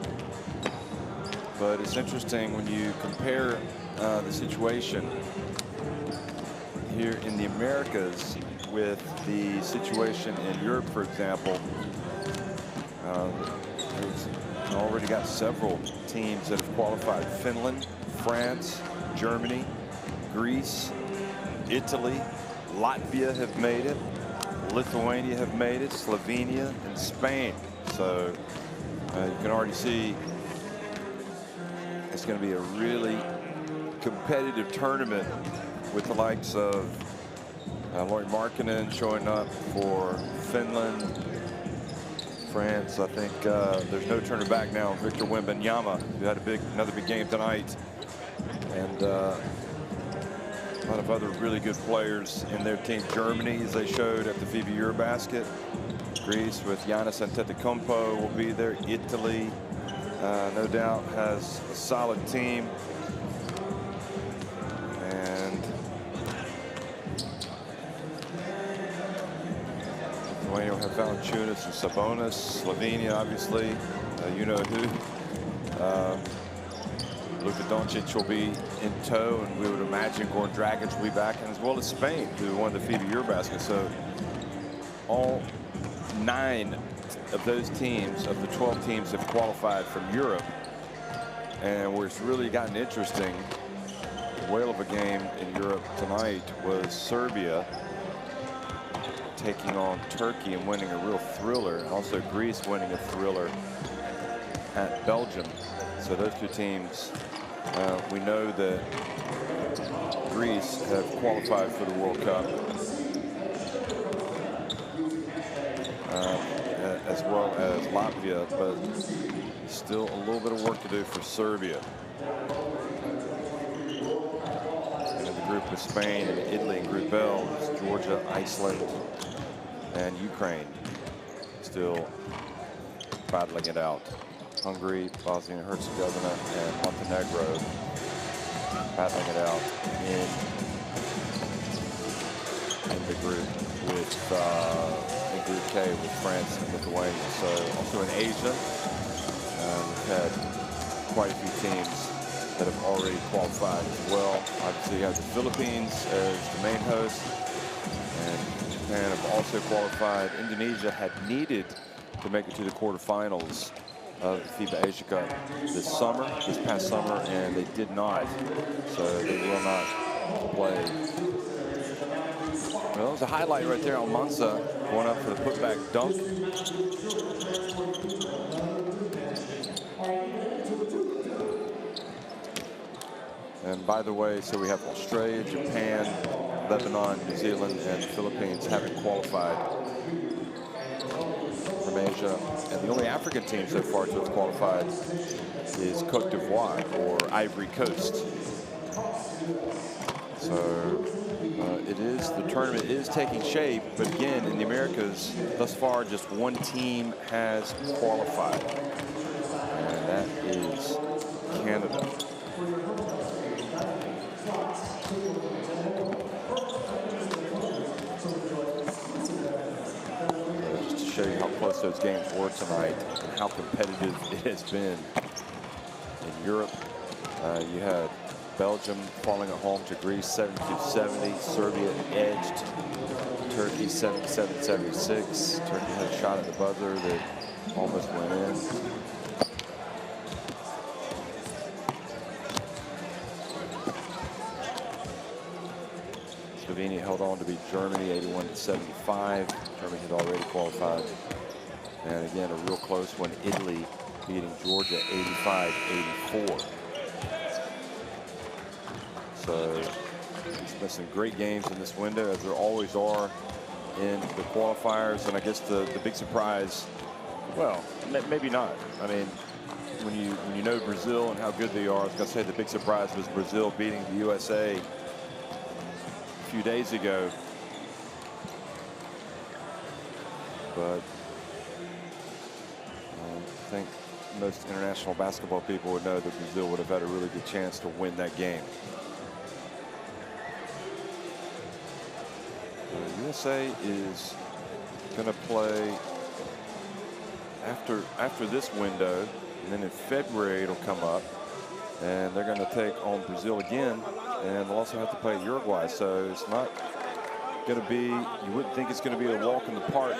But it's interesting when you compare the situation here in the Americas with the situation in Europe, for example. We've already got several teams that have qualified. Finland, France, Germany, Greece, Italy, Latvia have made it. Lithuania have made it, Slovenia, and Spain. So you can already see it's going to be a really competitive tournament with the likes of Lauri Markkanen showing up for Finland. France, I think there's no turning back now. Victor Wembanyama, who had another big game tonight. And a lot of other really good players in their team. Germany, as they showed at the FIBA Eurobasket. Greece with Giannis Antetokounmpo will be there. Italy, no doubt, has a solid team. And Lithuania will have Valanciunas and Sabonis. Slovenia, obviously, you know who. Luka Doncic will be in tow, and we would imagine Goran Dragic will be back, and as well as Spain, who won the FIBA Eurobasket. So all 9 of those teams, of the 12 teams, have qualified from Europe. And where it's really gotten interesting, the whale of a game in Europe tonight was Serbia taking on Turkey and winning a real thriller, and also Greece winning a thriller at Belgium. So those 2 teams, we know that Greece have qualified for the World Cup, as well as Latvia, but still a little bit of work to do for Serbia. And in the group with Spain and Italy and Group L is Georgia, Iceland, and Ukraine still battling it out. Hungary, Bosnia and Herzegovina, and Montenegro battling it out in the group with in Group K with France and Lithuania. So also in Asia, we've had quite a few teams that have already qualified as well. Obviously, you have the Philippines as the main host, and Japan have also qualified. Indonesia had needed to make it to the quarterfinals of the FIBA Asia Cup this past summer, and they did not. So they will not play. Well, there's a highlight right there on Mansa going up for the putback dunk. And by the way, so we have Australia, Japan, Lebanon, New Zealand, and the Philippines haven't qualified from Asia. And the only African team so far to have qualified is Cote d'Ivoire, or Ivory Coast. So the tournament is taking shape, but again, in the Americas, thus far, just 1 team has qualified, and that is Canada. Just to show you how close those games were tonight and how competitive it has been. In Europe, you had Belgium falling at home to Greece 72-70. Serbia edged Turkey 77-76. Turkey had a shot at the buzzer that almost went in. Slovenia held on to beat Germany 81-75. Germany had already qualified. And again, a real close one. Italy beating Georgia 85-84. So there's been some great games in this window, as there always are in the qualifiers. And I guess the big surprise, well, maybe not. I mean, when you know Brazil and how good they are, I was going to say the big surprise was Brazil beating the USA a few days ago. But I think most international basketball people would know that Brazil would have had a really good chance to win that game. USA is going to play after this window, and then in February it'll come up, and they're going to take on Brazil again, and they'll also have to play Uruguay. So it's not going to be, you wouldn't think it's going to be a walk in the park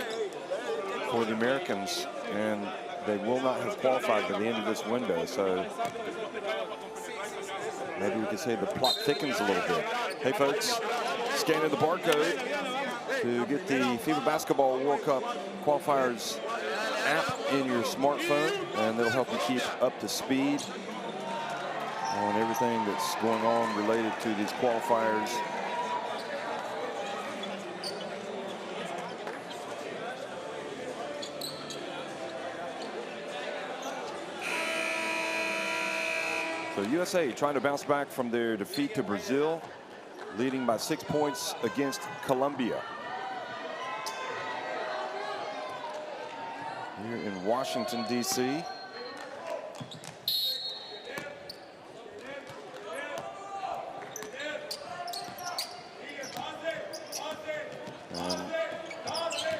for the Americans, and they will not have qualified by the end of this window. So maybe we could say the plot thickens a little bit. Hey folks, scanning the barcode to get the FIBA Basketball World Cup Qualifiers app in your smartphone, and that'll help you keep up to speed on everything that's going on related to these qualifiers. So USA trying to bounce back from their defeat to Brazil, leading by 6 points against Colombia. Here in Washington, D.C. And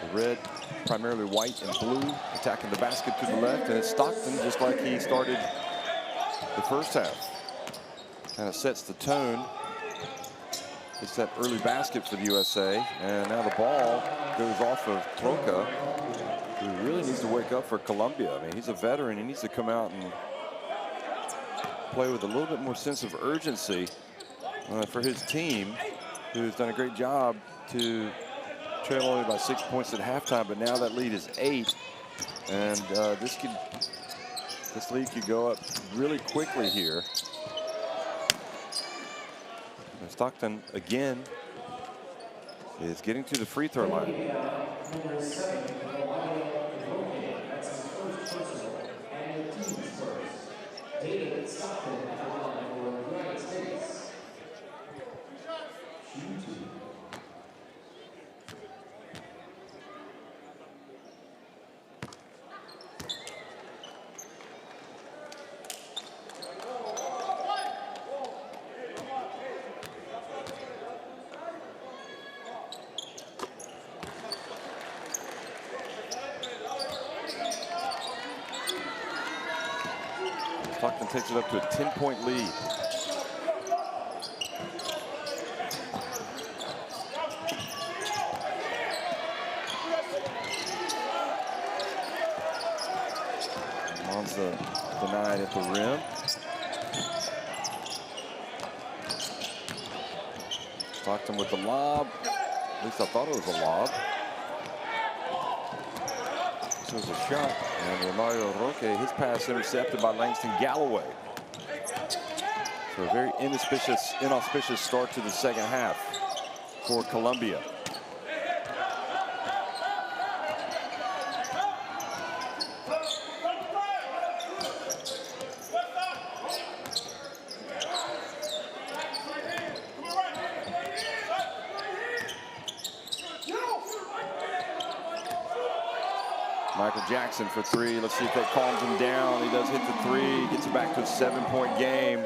the red, primarily white and blue, attacking the basket to the left, and it's Stockton, just like he started the first half. Kind of sets the tone. It's that early basket for the USA, and now the ball goes off of Troca, who really needs to wake up for Colombia. I mean, he's a veteran. He needs to come out and play with a little bit more sense of urgency for his team, who's done a great job to trail only by 6 points at halftime, but now that lead is 8, and this lead could go up really quickly here. And Stockton again is getting to the free throw line. Stockton takes it up to a 10-point lead. Monza denied at the rim. Stockton with the lob. At least I thought it was a lob. This was a shot, and Mario Roque, his pass intercepted by Langston Galloway. So a very inauspicious start to the second half for Colombia. Michael Jackson for three. Let's see if that calms him down. He does hit the three. Gets it back to a 7-point game.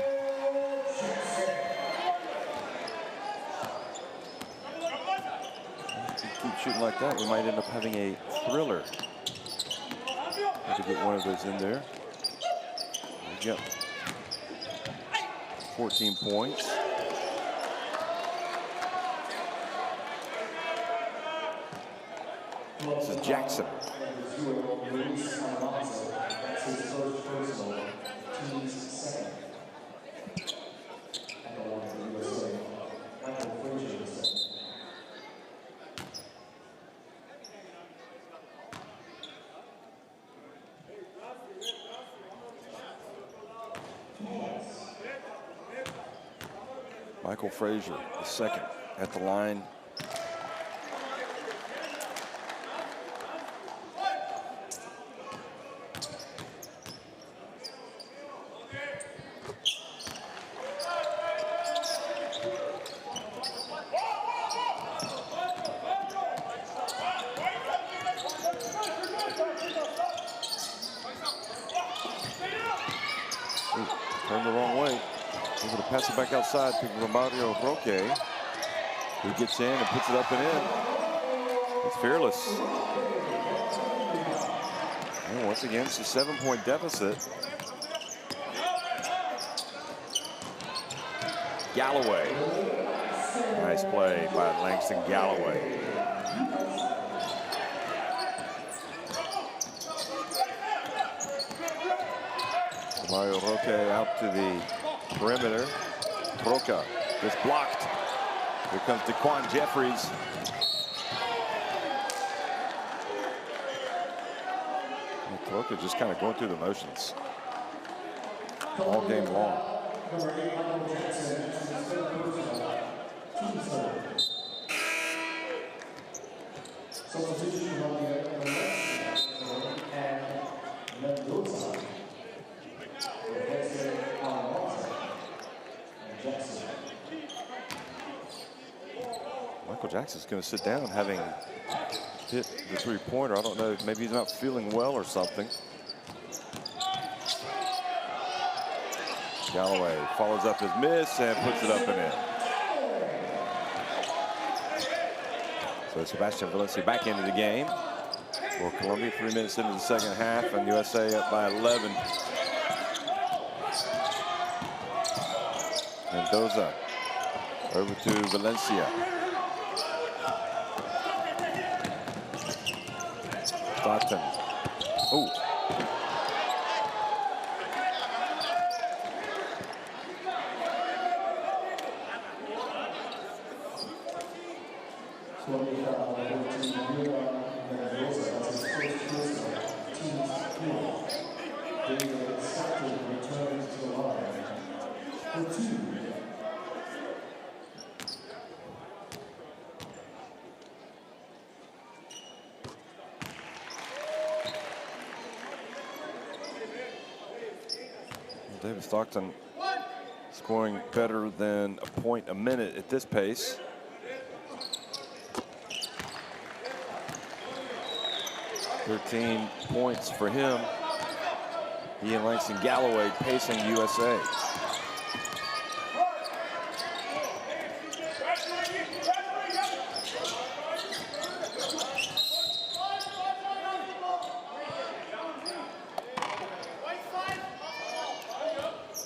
If we keep shooting like that, we might end up having a thriller. Have to get one of those in there. Yep. 14 points. This is Jackson. Michael Frazier, the second at the line. pass it back outside to Romario Roque, who gets in and puts it up and in. It's fearless. And once again, it's a 7-point deficit. Galloway. Nice play by Langston Galloway. Mario Roque out to the perimeter. Troca is blocked. Here comes Daquan Jeffries. Troca just kind of going through the motions all game long. Michael Jackson's going to sit down, having hit the three-pointer. I don't know, maybe he's not feeling well or something. Galloway follows up his miss and puts it up and in. So Sebastian Valencia back into the game for Colombia. 3 minutes into the second half, and USA up by 11. Mendoza over to Valencia. Stockton. Oh. David Stockton scoring better than a point a minute at this pace. $13 points for him. He and Langston Galloway pacing USA.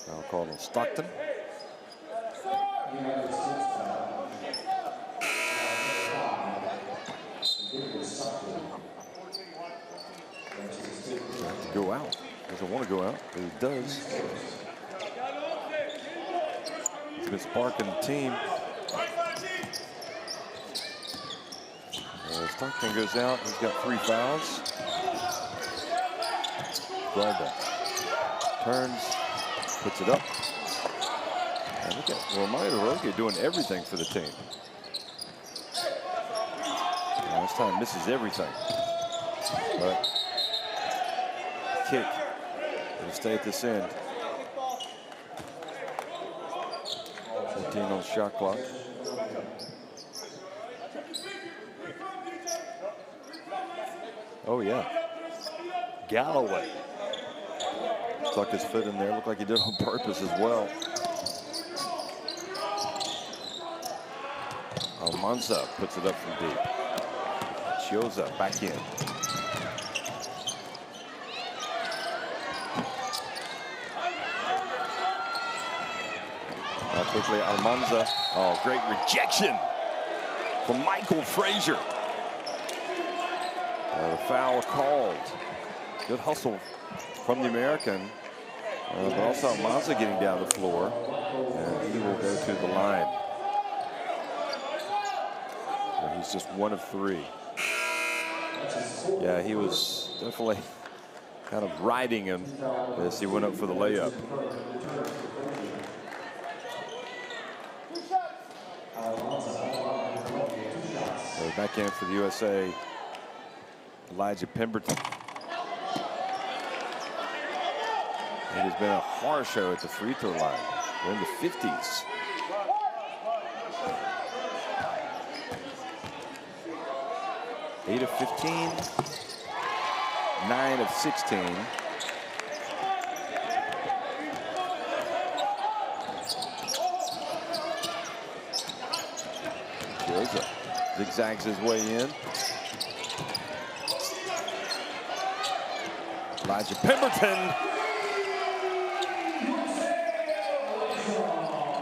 Now called on Stockton. Go out. Doesn't want to go out, but he does. He's been sparking the team. Stockton goes out. He's got 3 fouls. Guarda turns, puts it up. And look at Romario Roque doing everything for the team. And this time misses everything. But kick. It'll stay at this end. 15 on the shot clock. Oh yeah. Galloway stuck his foot in there. Looked like he did on purpose as well. Almanza puts it up from deep. Chioza back in. Quickly, Almanza. Oh, great rejection from Michael Frazier. The foul called. Good hustle from the American. But also Almanza getting down the floor. And he will go to the line. Where he's just 1 of 3. Yeah, he was definitely kind of riding him as he went up for the layup. Back in for the USA, Elijah Pemberton. It has been a horror show at the free throw line. We're in the 50s. Eight of 15, 9 of 16. Rosa zigzags his way in. Elijah Pemberton.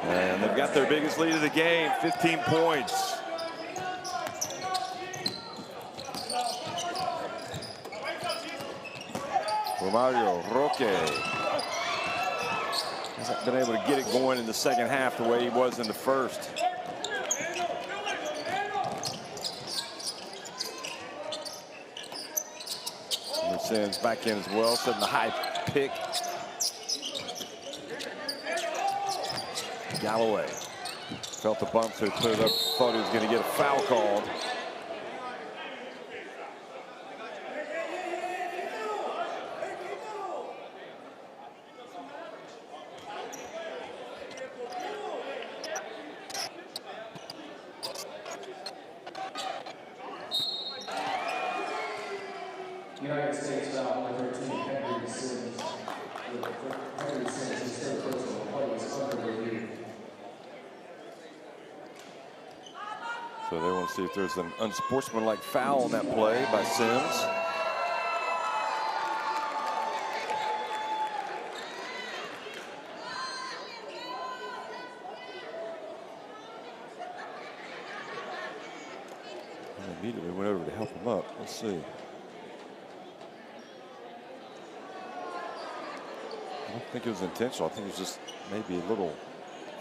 And they've got their biggest lead of the game, 15 points. Romario Roque hasn't been able to get it going in the second half the way he was in the first. Sims back in as well, setting the high pick. Galloway felt the bump, so he put it up, thought he was going to get a foul called. United States foul number 13, Henry Sims. Henry Sims, his third personal play was under review. So they want to see if there's an unsportsmanlike foul on that play by Sims. And immediately went over to help him up. Let's see. I don't think it was intentional. I think it was just maybe a little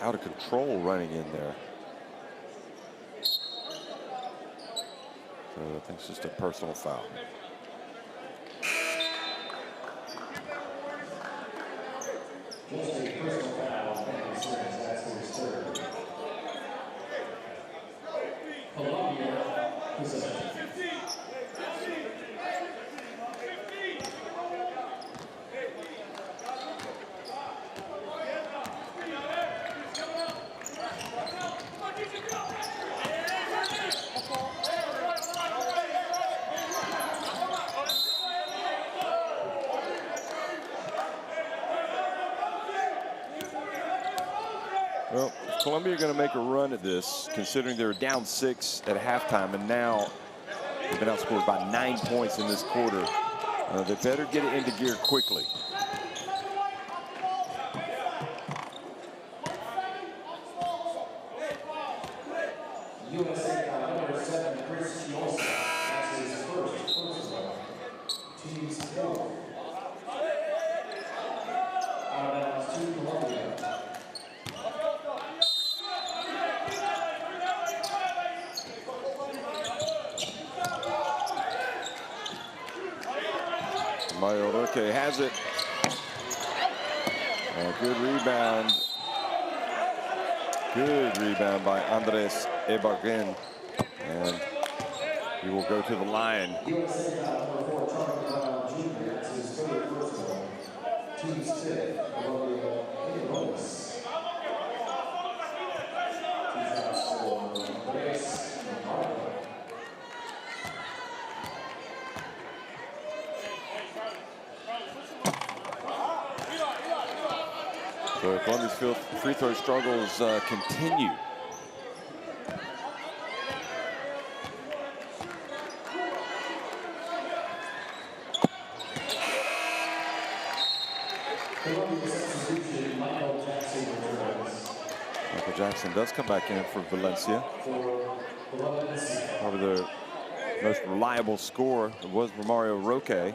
out of control running in there. So I think it's just a personal foul. Just a personal foul on Henry Sims, that's his third. Colombia possession. Well, Colombia are going to make a run at this, considering they were down 6 at halftime, and now they've been outscored by 9 points in this quarter. They better get it into gear quickly. USA number 7, Chris Yolsa. That's his first personal. Team's fourth. Out of bounds to Colombia. Mario Roque has it. A good rebound. Good rebound by Andres Ebargen. And he will go to the line. USA number 4, Charlie Brown Jr. That's his third personal. Team's fifth. Colombia Nicholas. He's outscored Andres Ebargen. So Columbia's free throw struggles continue. Michael Jackson does come back in for Valencia. Probably the most reliable scorer was Romario Roque.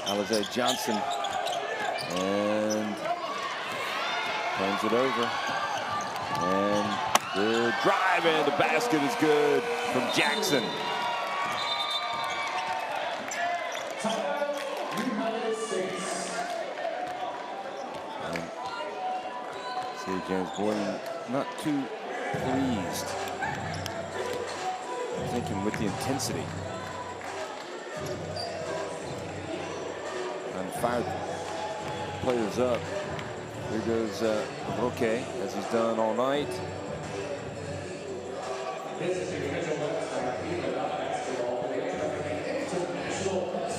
Alize Johnson and turns it over, and good drive, and the basket is good from Jackson. And see, James Boyden not too pleased. I'm thinking with the intensity. And fired players up. Here goes Roque, as he's done all night.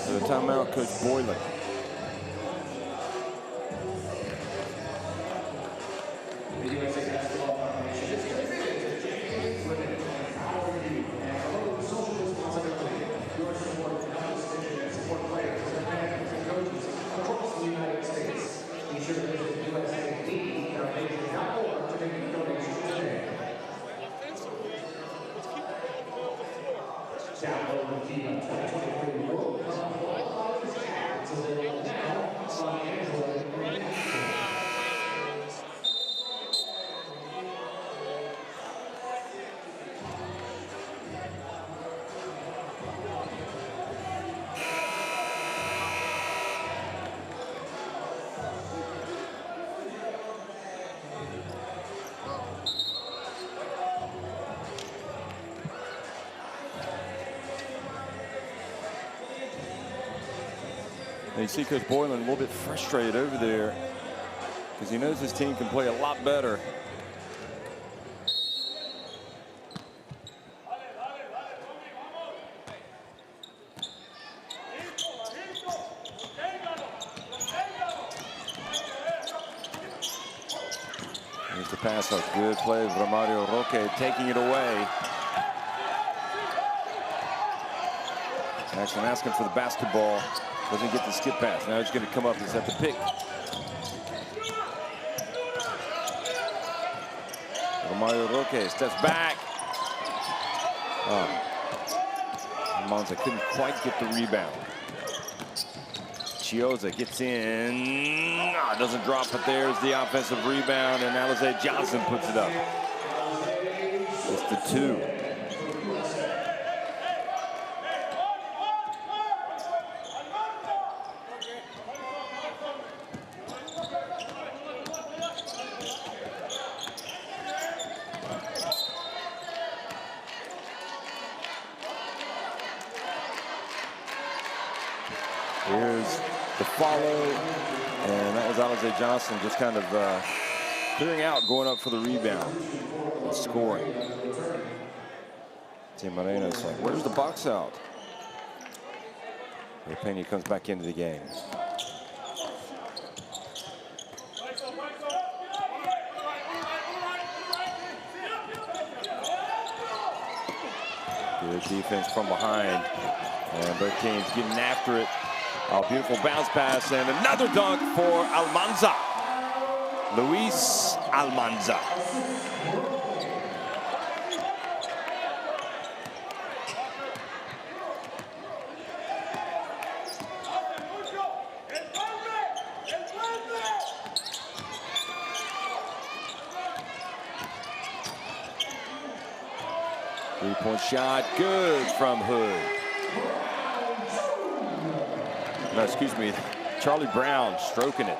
The timeout, Coach Boylan. And you see Coach Boylan a little bit frustrated over there because he knows his team can play a lot better. Here's the pass up. Good play. Romario Roque taking it away. Jackson asking for the basketball. Doesn't get the skip pass. Now he's going to come up. He's at the pick. Romario Roque steps back. Monza couldn't quite get the rebound. Chioza gets in. Doesn't drop, but there's the offensive rebound, and Alize Johnson puts it up. It's the 2. Here's the follow, and that was Alize Johnson just kind of clearing out, going up for the rebound, and scoring. Tim Moreno's like, where's the box out? And Pena comes back into the game. Good defense from behind, and both teams getting after it. Oh, beautiful bounce pass and another dunk for Almanza. Luis Almanza. Three-point shot, good from Hood. No, excuse me, Charlie Brown stroking it.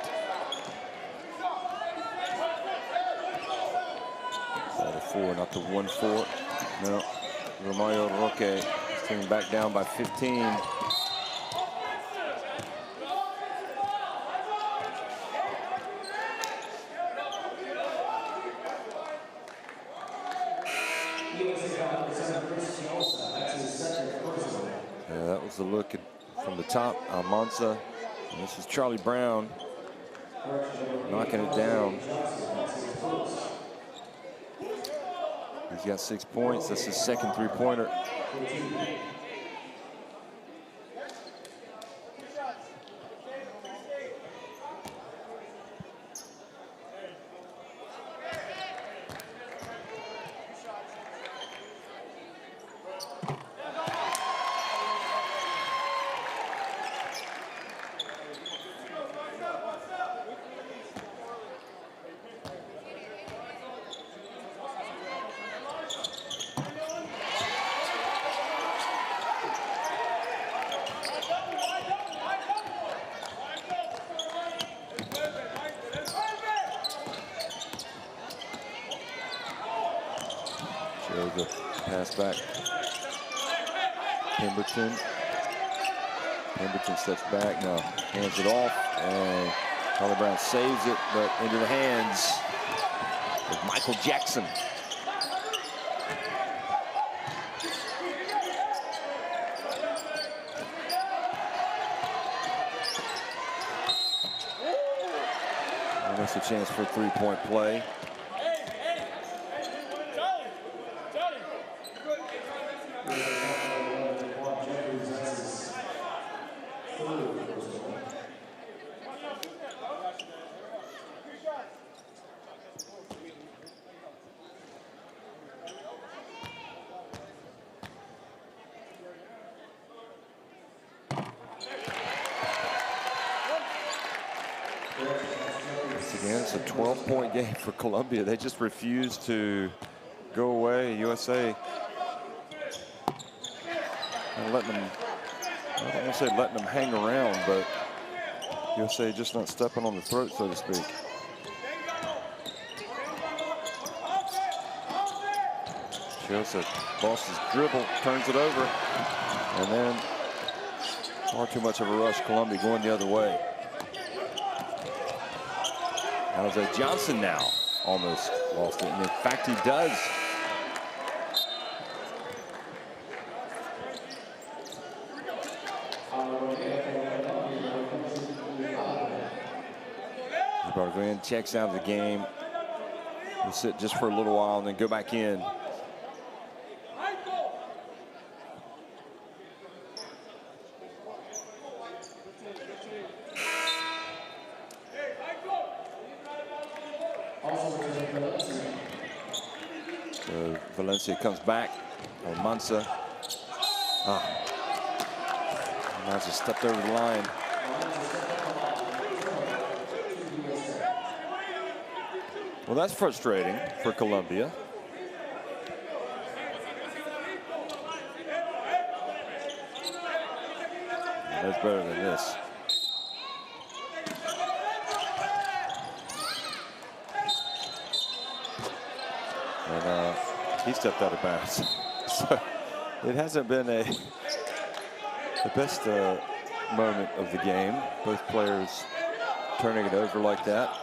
That's a 4, not the 1-4. No, Romario Roque is taken back down by 15. Yeah, that was the look from the top, Almanza. And this is Charlie Brown knocking it down. He's got 6 points. That's his second three-pointer. The pass back. Pemberton steps back, now hands it off, and Charlie Brown saves it, but into the hands of Michael Jackson. a chance for a three-point play. Again, it's a 12-point game for Colombia. They just refuse to go away. USA and letting them, I don't want to say letting them hang around, but USA just not stepping on the throat, so to speak. Joseph lost his dribble, turns it over, and then far too much of a rush. Colombia going the other way. Jose Johnson now almost lost it, and in fact he does. Barguin checks out of the game. We'll sit just for a little while and then go back in. So Valencia comes back. Mansa. Mansa stepped over the line. Well, that's frustrating for Colombia. That's better than this. And he stepped out of bounds. So it hasn't been the best moment of the game. Both players turning it over like that.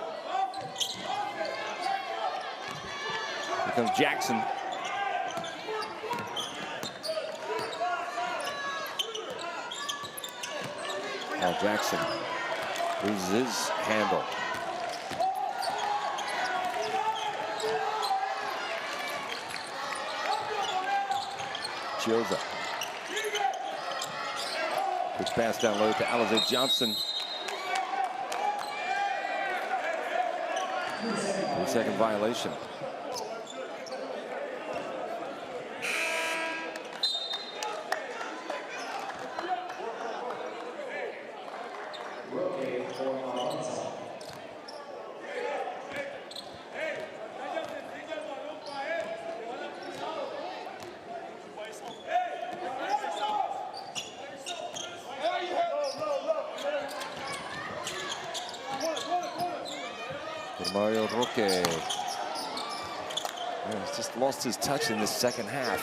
Here comes Jackson. Now Jackson loses his handle. Chioza. Quick pass down low to Alize Johnson. 3-second violation. Mario Roque. Yeah, he's just lost his touch in this second half.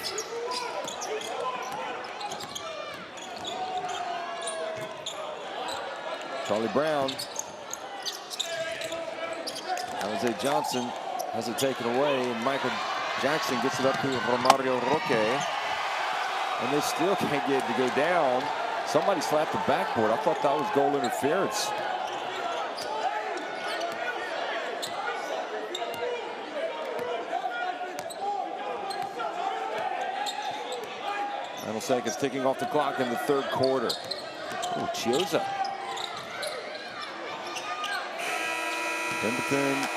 Charlie Brown. Alize Johnson has it taken away, and Michael Jackson gets it up to Romario Roque. And they still can't get it to go down. Somebody slapped the backboard. I thought that was goal interference. Final seconds ticking off the clock in the third quarter. Oh, Chioza. Pemberton.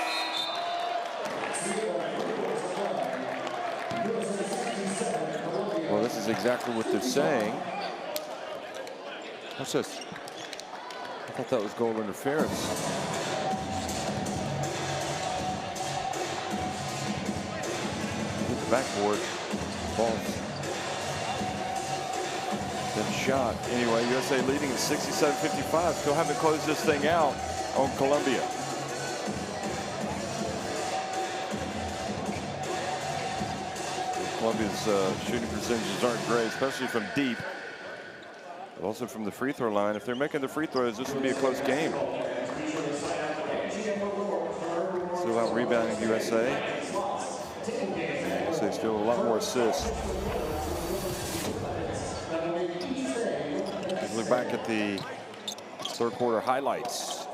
Well, this is exactly what they're saying. What's this? I thought that was goal interference. Hit the backboard. Ball. Been shot. Anyway, USA leading at 67-55. Still haven't closed this thing out on Colombia. Colombia's shooting percentages aren't great, especially from deep, but also from the free throw line. If they're making the free throws, this will be a close game. Still out rebounding USA. USA still a lot more assists. Let's look back at the third quarter highlights.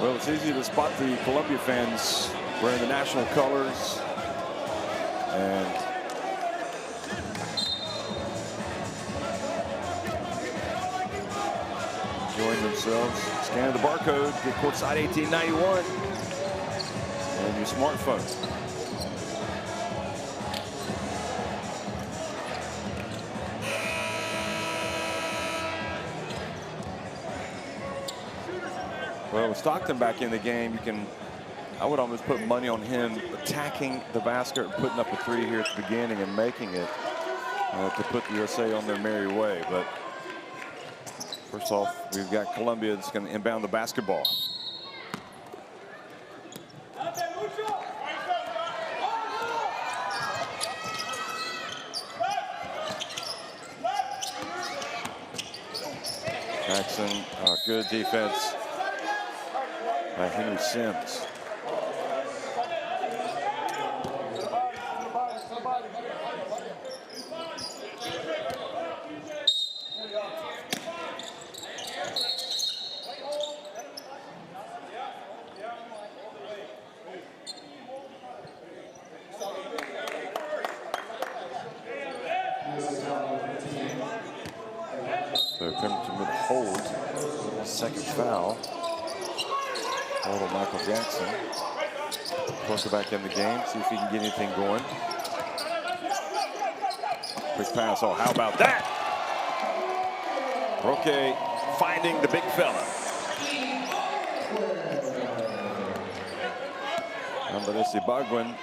Well, it's easy to spot the Colombia fans wearing the national colors and enjoying themselves. Scan the barcode, get courtside 1891 and your smartphone. Well, with Stockton back in the game, I would almost put money on him attacking the basket and putting up a three here at the beginning and making it to put the USA on their merry way. But first off, we've got Colombia that's going to inbound the basketball. Jackson, good defense by Henry Sims. So Pemberton with a hold, second foul. Hold on Michael Jackson. Closer back in the game, see if he can get anything going. Quick pass, oh, how about that? Roque finding the big fella. Andres Ibargüen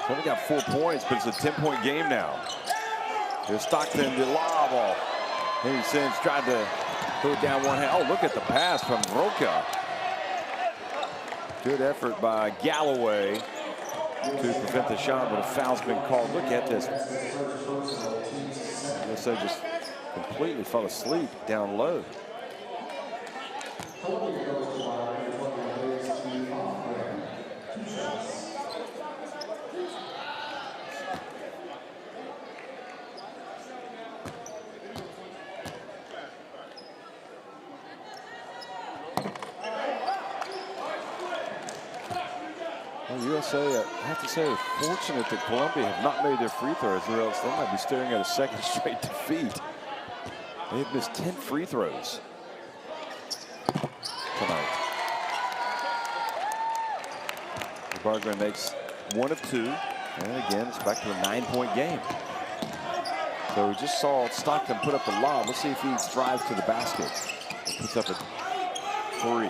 only got 4 points, but it's a 10-point game now. Here's Stockton, the lob ball. Henry Sims tried to put it down one hand. Oh, look at the pass from Roque. Good effort by Galloway to prevent the shot, but a foul's been called. Look at this. USA just completely fell asleep down low. USA, I have to say, are fortunate that Colombia have not made their free throws, or else they might be staring at a second straight defeat. They've missed 10 free throws tonight. Ibargüen makes 1 of 2, and again, it's back to a 9-point game. So we just saw Stockton put up a lob. Let's see if he drives to the basket. He puts up a 3.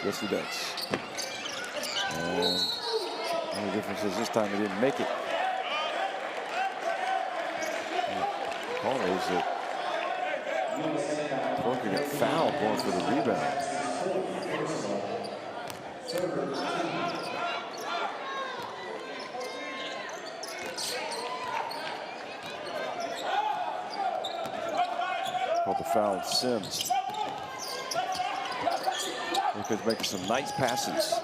Yes, he does. And the only difference is this time he didn't make it. The call is that Roque got fouled going for the rebound. Called the foul on Sims. Roque's making some nice passes.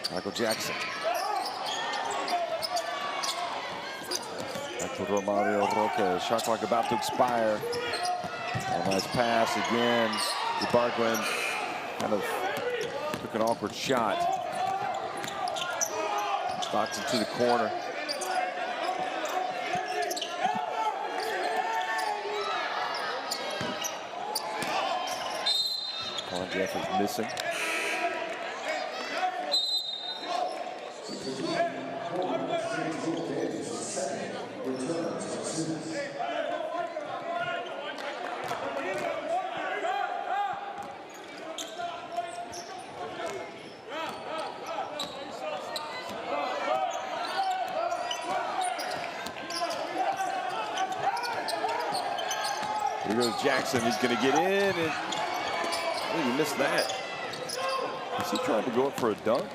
Michael Jackson. Back to Romario Roque. Shot clock about to expire. A nice pass again. Ibargüen kind of took an awkward shot. Stockton to the corner. Jeff is missing. Here goes Jackson. He's going to get in, and oh, he missed that. Is he trying to go up for a dunk?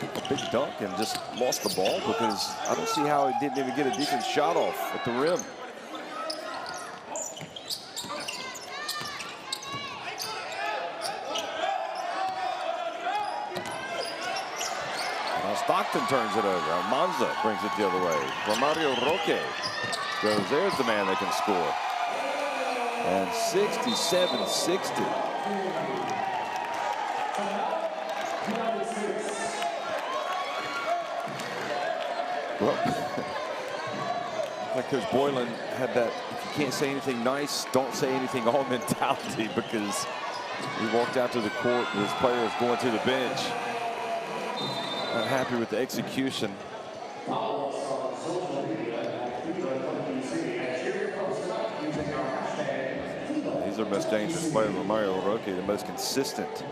A big dunk, and just lost the ball? Because I don't see how he didn't even get a decent shot off at the rim. Now Stockton turns it over. Almanza brings it the other way. Romario Roque goes. There's the man that can score. And 67-60. Well, like Coach Boylan had that, if you can't say anything nice, don't say anything all mentality, because he walked out to the court and his players going to the bench. Not happy with the execution. He's our most dangerous player, Romario Roque, the most consistent.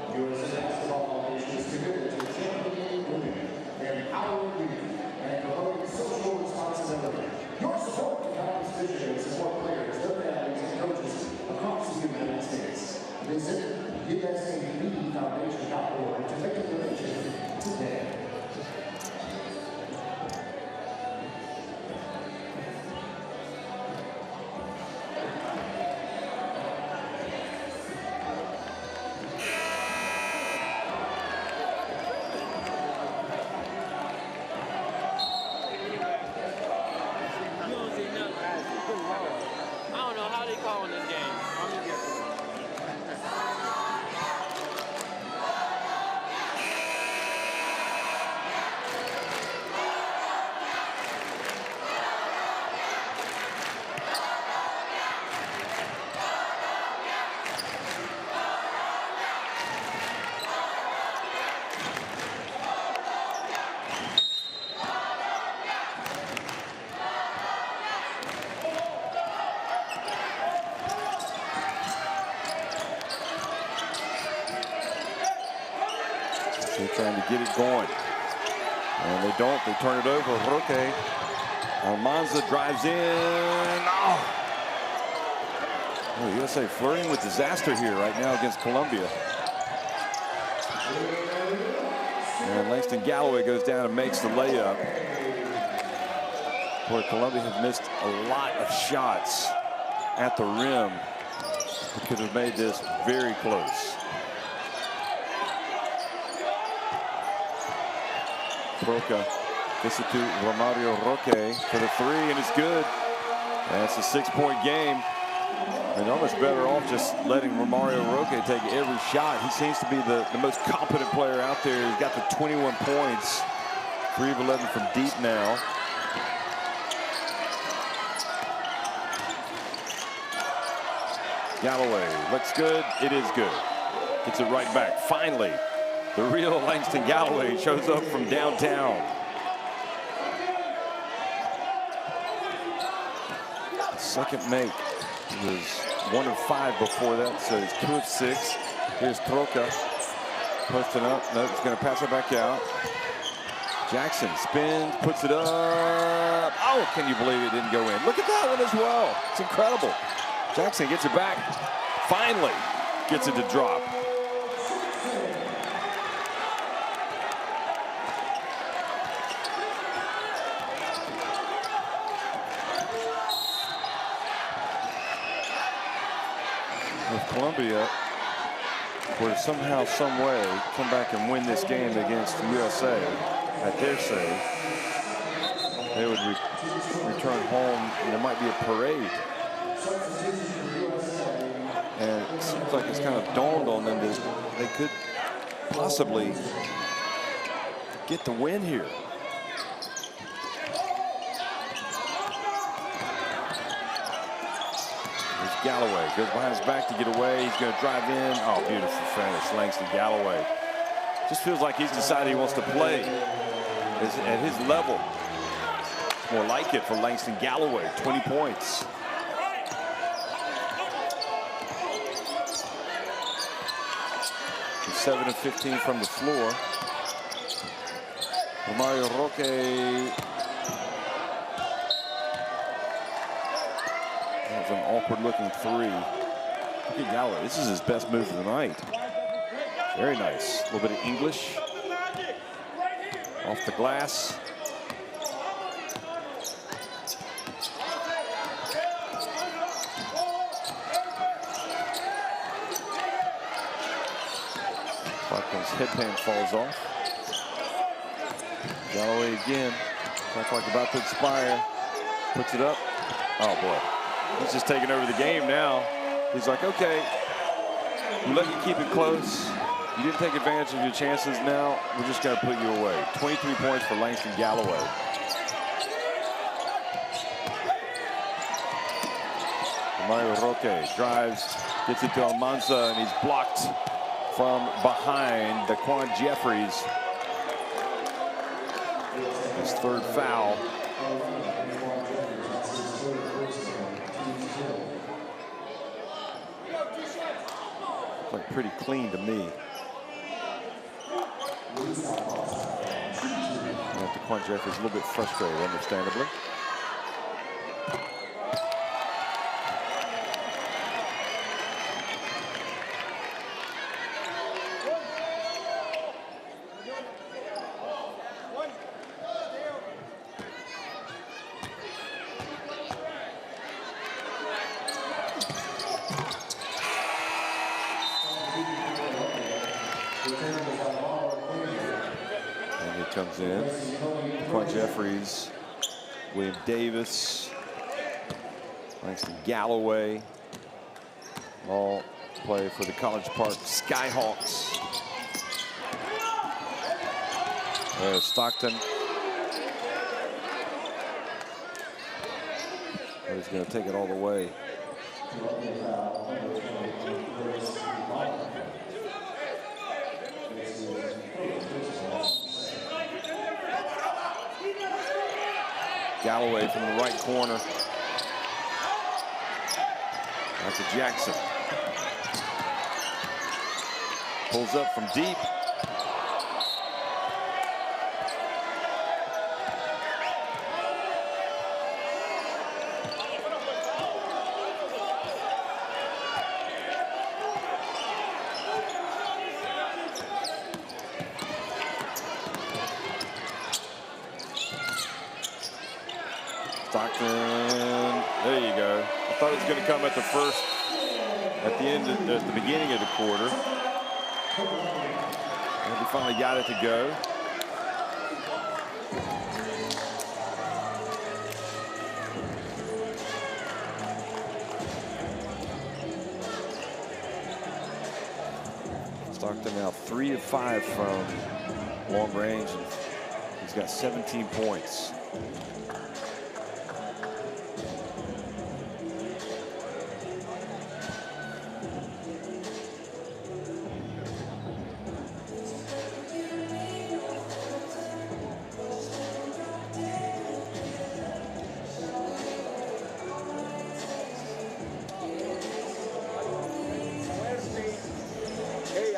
They're trying to get it going. And they don't. They turn it over. Roque. Almanza drives in. Oh. Oh, USA flirting with disaster here right now against Colombia. And Langston Galloway goes down and makes the layup. Boy, Colombia have missed a lot of shots at the rim. They could have made this very close. Roca gets it to Romario Roque for the three, and it's good. And it's a 6-point game. And almost better off just letting Romario Roque take every shot. He seems to be the most competent player out there. He's got the 21 points. 3 of 11 from deep now. Galloway looks good. It is good. Gets it right back. Finally, the real Langston Galloway shows up from downtown. Second make. He was 1 of 5 before that, so he's 2 of 6. Here's Troca posting up. No, he's going to pass it back out. Jackson spins, puts it up. Oh, can you believe it didn't go in? Look at that one as well. It's incredible. Jackson gets it back. Finally gets it to drop. If Colombia were to somehow, some way come back and win this game against USA at their save, they would return home, and there might be a parade. And it seems like it's kind of dawned on them that they could possibly get the win here. There's Galloway, goes behind his back to get away. He's going to drive in. Oh, beautiful finish, Langston Galloway. Just feels like he's decided he wants to play at his level. It's more like it for Langston Galloway, 20 points. He's 7 of 15 from the floor. Romario Roque That's an awkward-looking three. Look at Galloway. This is his best move of the night. Very nice. A little bit of English. Off the glass. Parkman's headband falls off. Galloway again. Clock like about to expire. Puts it up. Oh boy. He's just taking over the game now. He's like, okay, we let you keep it close. You didn't take advantage of your chances. Now we're just going to put you away. 23 points for Langston Galloway. Mario Roque drives, gets it to Almanza, and he's blocked from behind. Daquan Jeffries. His third foul. Like pretty clean to me. Daquan Jeffries a little bit frustrated, understandably. And he comes in. Daquan Jeffries, William Davis, Langston Galloway, all play for the College Park Skyhawks. There's Stockton. He's going to take it all the way. Galloway from the right corner. That's a Jackson. Pulls up from deep. Stockton, there you go. I thought it was going to come at the beginning of the quarter. And he finally got it to go. Stockton now 3 of 5 from long range. He's got 17 points.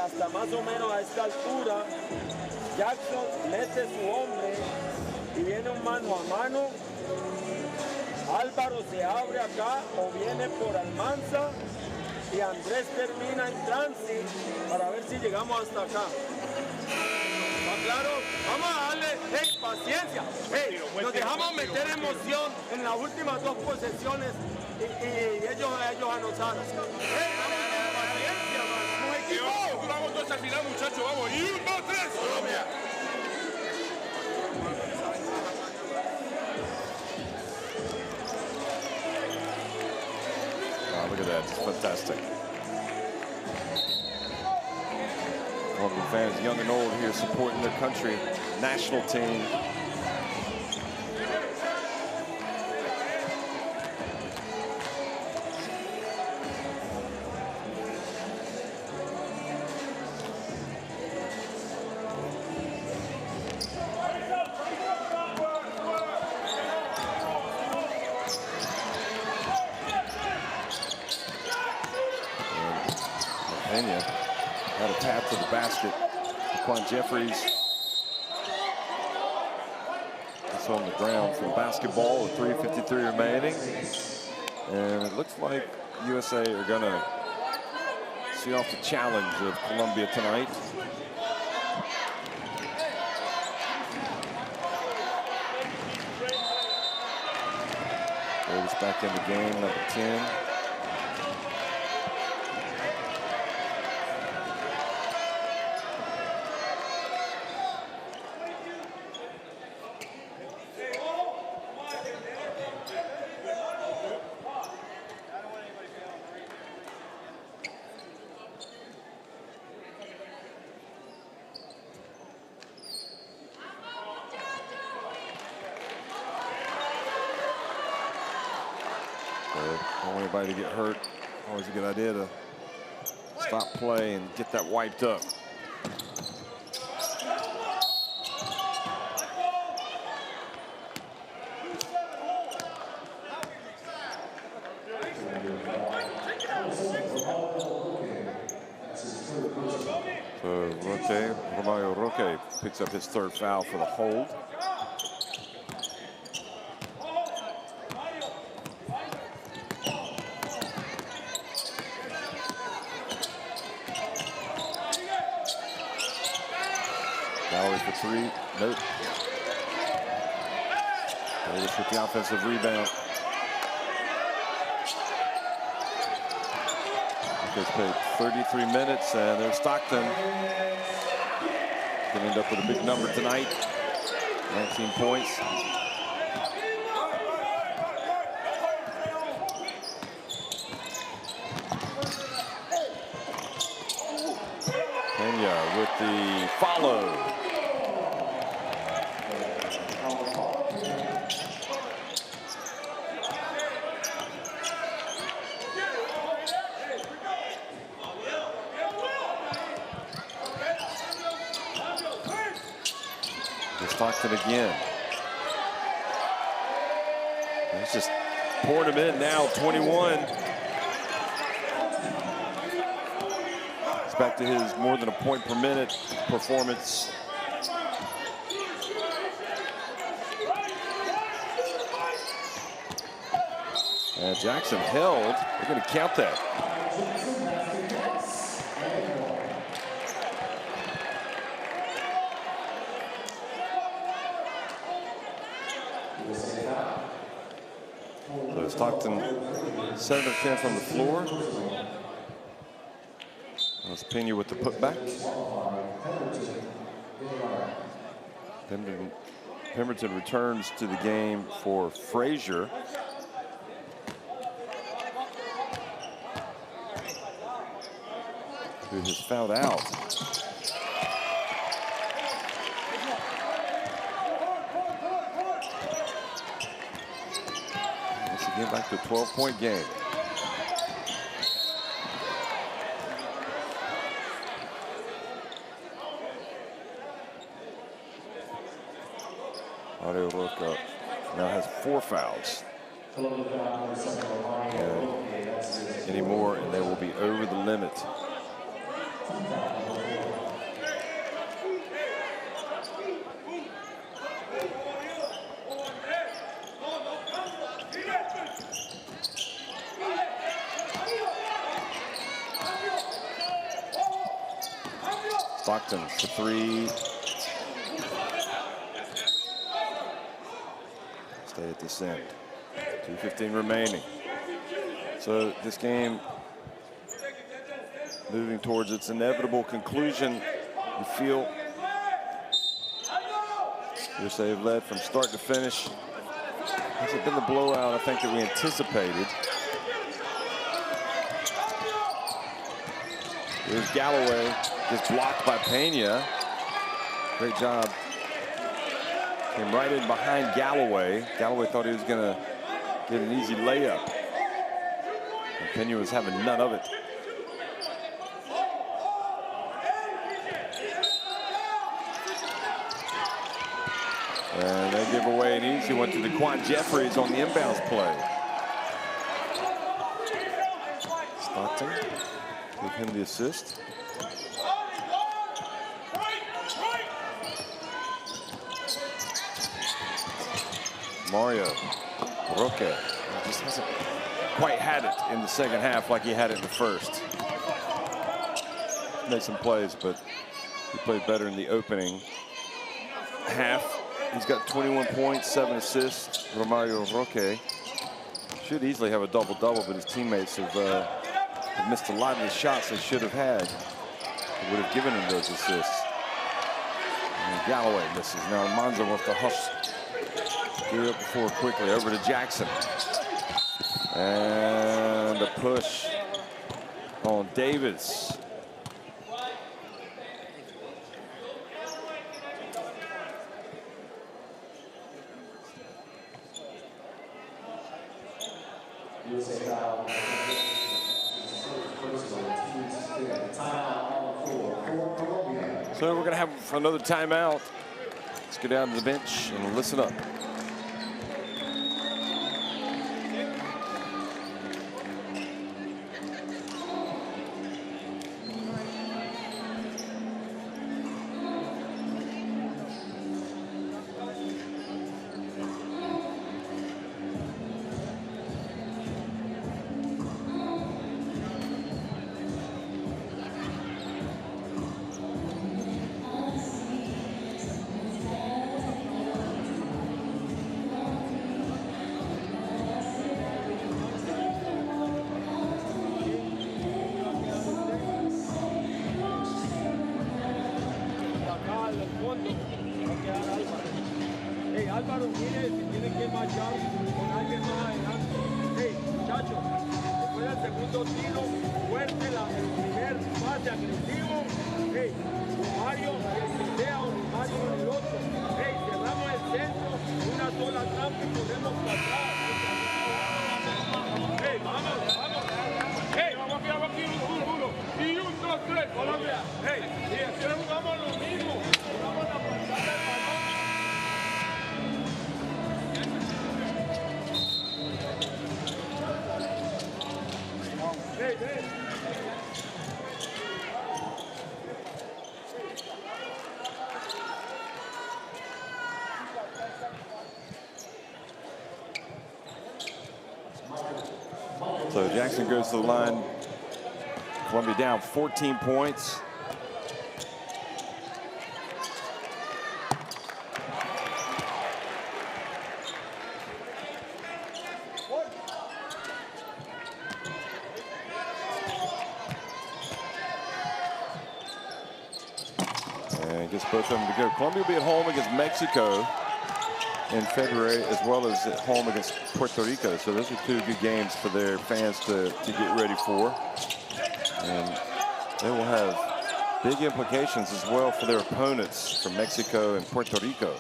Hasta más o menos a esta altura, Jackson mete su hombre y viene un mano a mano. Álvaro se abre acá o viene por Almanza y Andrés termina en transi para ver si llegamos hasta acá. ¿Está claro? Vamos a darle paciencia. Nos dejamos meter emoción en las últimas 2 posesiones y ellos anotaron. Vamos todos al final, muchachos, vamos. Y 1, 2, 3, Colombia. Oh, look at that, it's fantastic. Colombian fans, young and old, here supporting their country, national team. Had a path to the basket. Daquan Jeffries. It's on the ground for the basketball with 3:53 remaining. And it looks like USA are going to see off the challenge of Colombia tonight. Davis back in the game, number 10. Don't want anybody to get hurt. Always a good idea to stop play and get that wiped up. So Romario Roque picks up his third foul for the hold. For three, nope. Davis with the offensive rebound. Just played 33 minutes, and there's Stockton. Going to end up with a big number tonight. 19 points. Pena with the follow. Stockton again. He's just pouring him in now, 21. He's back to his more than a point per minute performance. And Jackson held. They're going to count that. Stockton 7 of 10 from the floor. That's Pena with the putback. Pemberton returns to the game for Frazier. Who has fouled out. Get back to a 12-point game. Mario Roca now has 4 fouls. Any more, and they will be over the limit. Stockton for 3. Stay at this end. 2:15 remaining. So this game moving towards its inevitable conclusion. You feel USA have led from start to finish. Hasn't been the blowout I think that we anticipated. Here's Galloway, gets blocked by Pena. Great job. Came right in behind Galloway. Galloway thought he was going to get an easy layup. And Pena was having none of it. And they give away an easy one to DeQuan Jeffries on the inbounds play. Stockton, give him the assist. Mario Roque just hasn't quite had it in the second half like he had it in the first. Made some plays, but he played better in the opening half. He's got 21 points, 7 assists. Romario Roque should easily have a double-double, but his teammates have missed a lot of the shots they should have had. They would have given him those assists. And Galloway misses. Now Monzo wants to hustle. Get up before quickly. Over to Jackson. And a push on Davis. So we're going to have another timeout. Let's go down to the bench and listen up. Colombia, hey, y aquí jugamos lo mismo. Jugamos la pasada del balón. Hey, hey. So Jackson goes to the line. Columbia down 14 points. And gets both of them to go. Columbia will be at home against Mexico in February, as well as at home against Puerto Rico. So those are two good games for their fans to get ready for. And they will have big implications as well for their opponents from Mexico and Puerto Rico.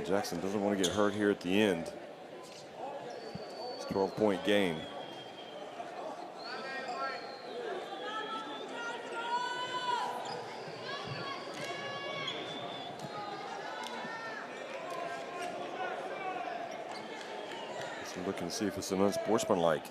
Jackson doesn't want to get hurt here at the end. It's a 12-point game. Let's look and see if it's an unsportsmanlike.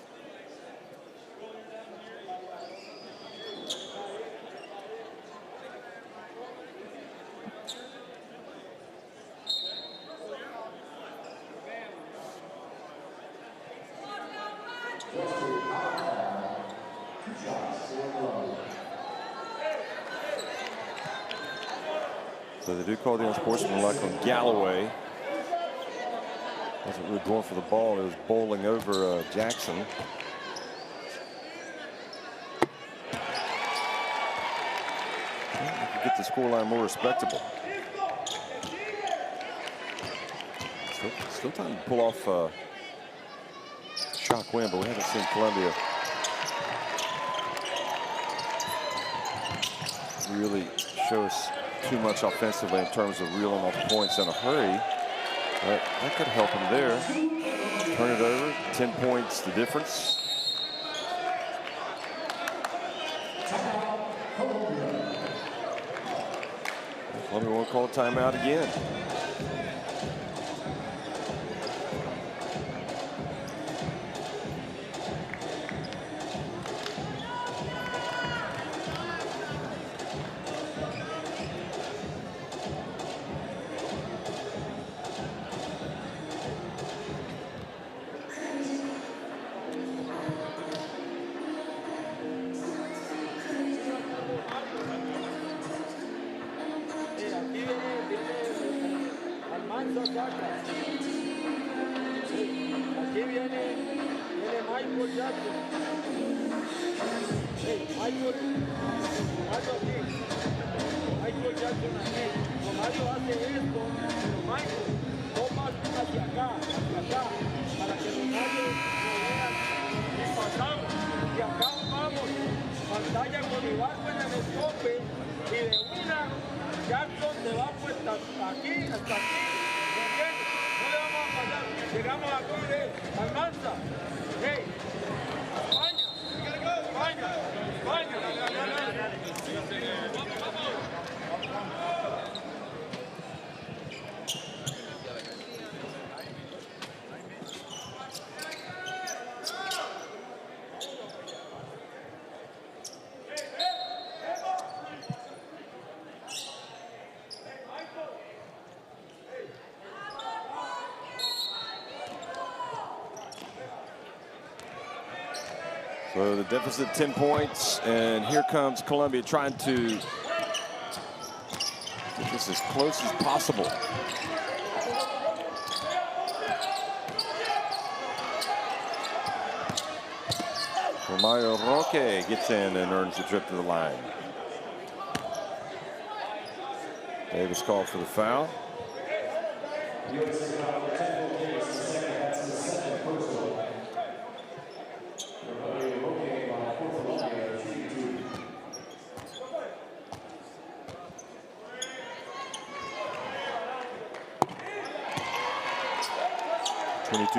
So they do call the unsportsmanlike on Galloway. Wasn't really going for the ball. It was bowling over Jackson. Get the scoreline more respectable. Still time to pull off a shock win, but we haven't seen Colombia really show us too much offensively in terms of reeling off points in a hurry. But that could help him there. Turn it over, 10 points the difference. Columbia won't call a timeout again. So the deficit 10 points, and here comes Colombia trying to get this as close as possible. Romario Roque gets in and earns the trip to the line. Davis called for the foul.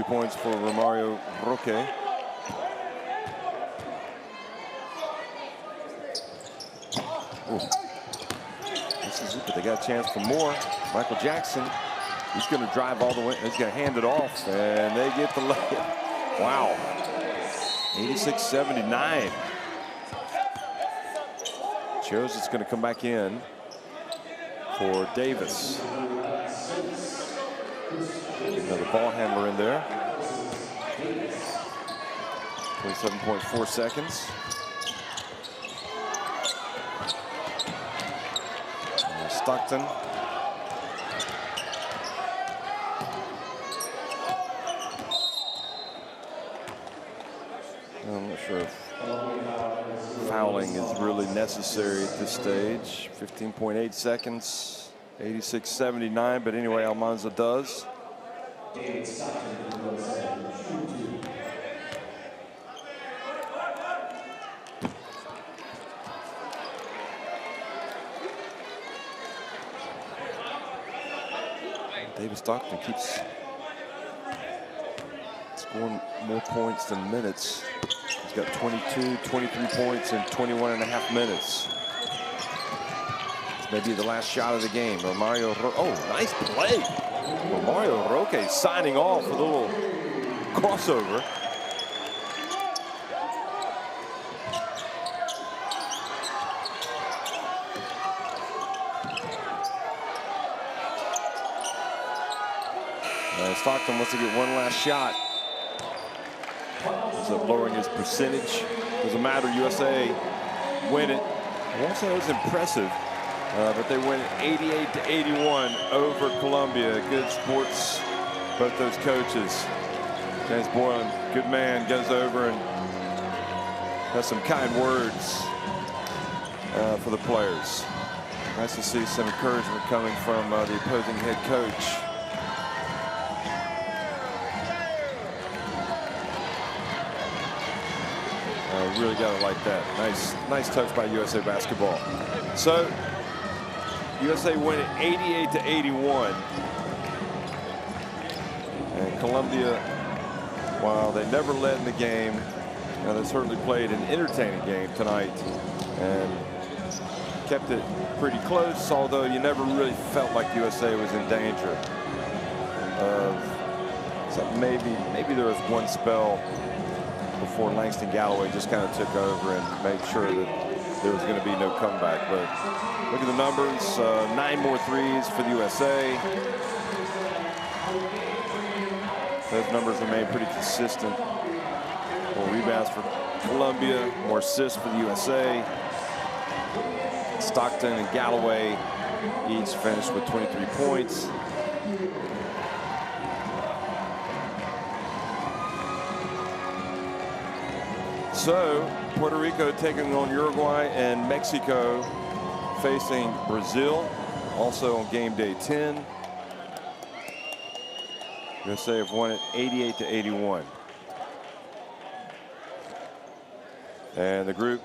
Points for Romario Roque. This is it, but they got a chance for more. Michael Jackson, he's going to drive all the way. He's going to hand it off, and they get the layup. Wow. 86-79. Shows it's going to come back in for Davis. Another ball handler in there. 27.4 seconds. Stockton. I'm not sure if fouling is really necessary at this stage. 15.8 seconds. 86-79, but anyway, Almanza does. Davis Stockton keeps scoring more points than minutes. He's got 22, 23 points in 21 and a half minutes. This may be the last shot of the game. Romario, oh, nice play. Romario Roque signing off with a little crossover. Stockton wants to get one last shot. Ends up lowering his percentage. Doesn't matter, USA win it. I won't say it was impressive, but they win 88-81 over Colombia. Good sports, both those coaches. James Boylan, good man, goes over and has some kind words for the players. Nice to see some encouragement coming from the opposing head coach. Really got it like that. Nice touch by USA basketball. So USA win it 88-81. And Colombia, while they never led in the game, they certainly played an entertaining game tonight and kept it pretty close, although you never really felt like USA was in danger of. So maybe there was one spell before Langston Galloway just kind of took over and made sure that there was going to be no comeback. But look at the numbers, 9 more threes for the USA. Those numbers remain pretty consistent. More rebounds for Colombia, more assists for the USA. Stockton and Galloway each finished with 23 points. So Puerto Rico taking on Uruguay and Mexico facing Brazil, also on game day 10. USA have won it 88-81. And the group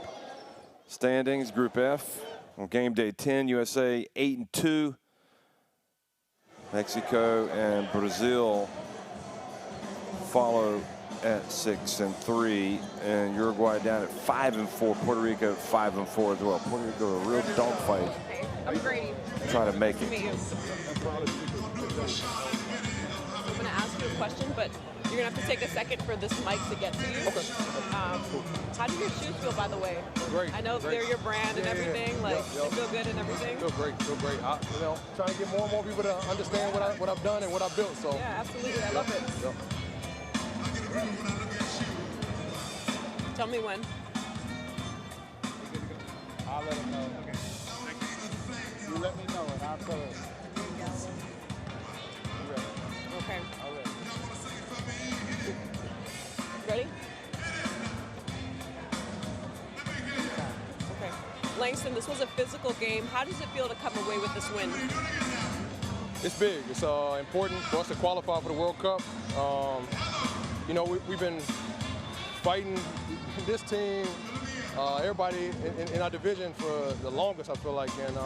standings, Group F, on game day 10, USA 8-2. Mexico and Brazil follow at 6-3, and Uruguay down at 5-4. Puerto Rico 5-4 as well. Puerto Rico a real dogfight. I'm Grady. Trying to make it. I'm going to ask you a question, but you're going to have to take a second for this mic to get to you. Okay. How do your shoes feel, by the way? Great. I know they're your brand and everything. Yeah. Like, they feel good and everything. Feel great. Feel great. Trying to get more and more people to understand what I've done and what I've built. So. Yeah, absolutely. I love it. Yep. Tell me when. I'll let them know. Okay. You let me know and I'll tell her. Okay. All right. Ready? Okay. Langston, this was a physical game. How does it feel to come away with this win? It's big. It's important for us to qualify for the World Cup. We've been fighting this team, everybody in our division for the longest, I feel like. And,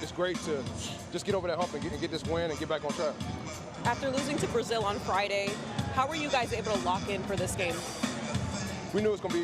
it's great to just get over that hump and get this win and get back on track. After losing to Brazil on Friday, how were you guys able to lock in for this game? We knew it was going to be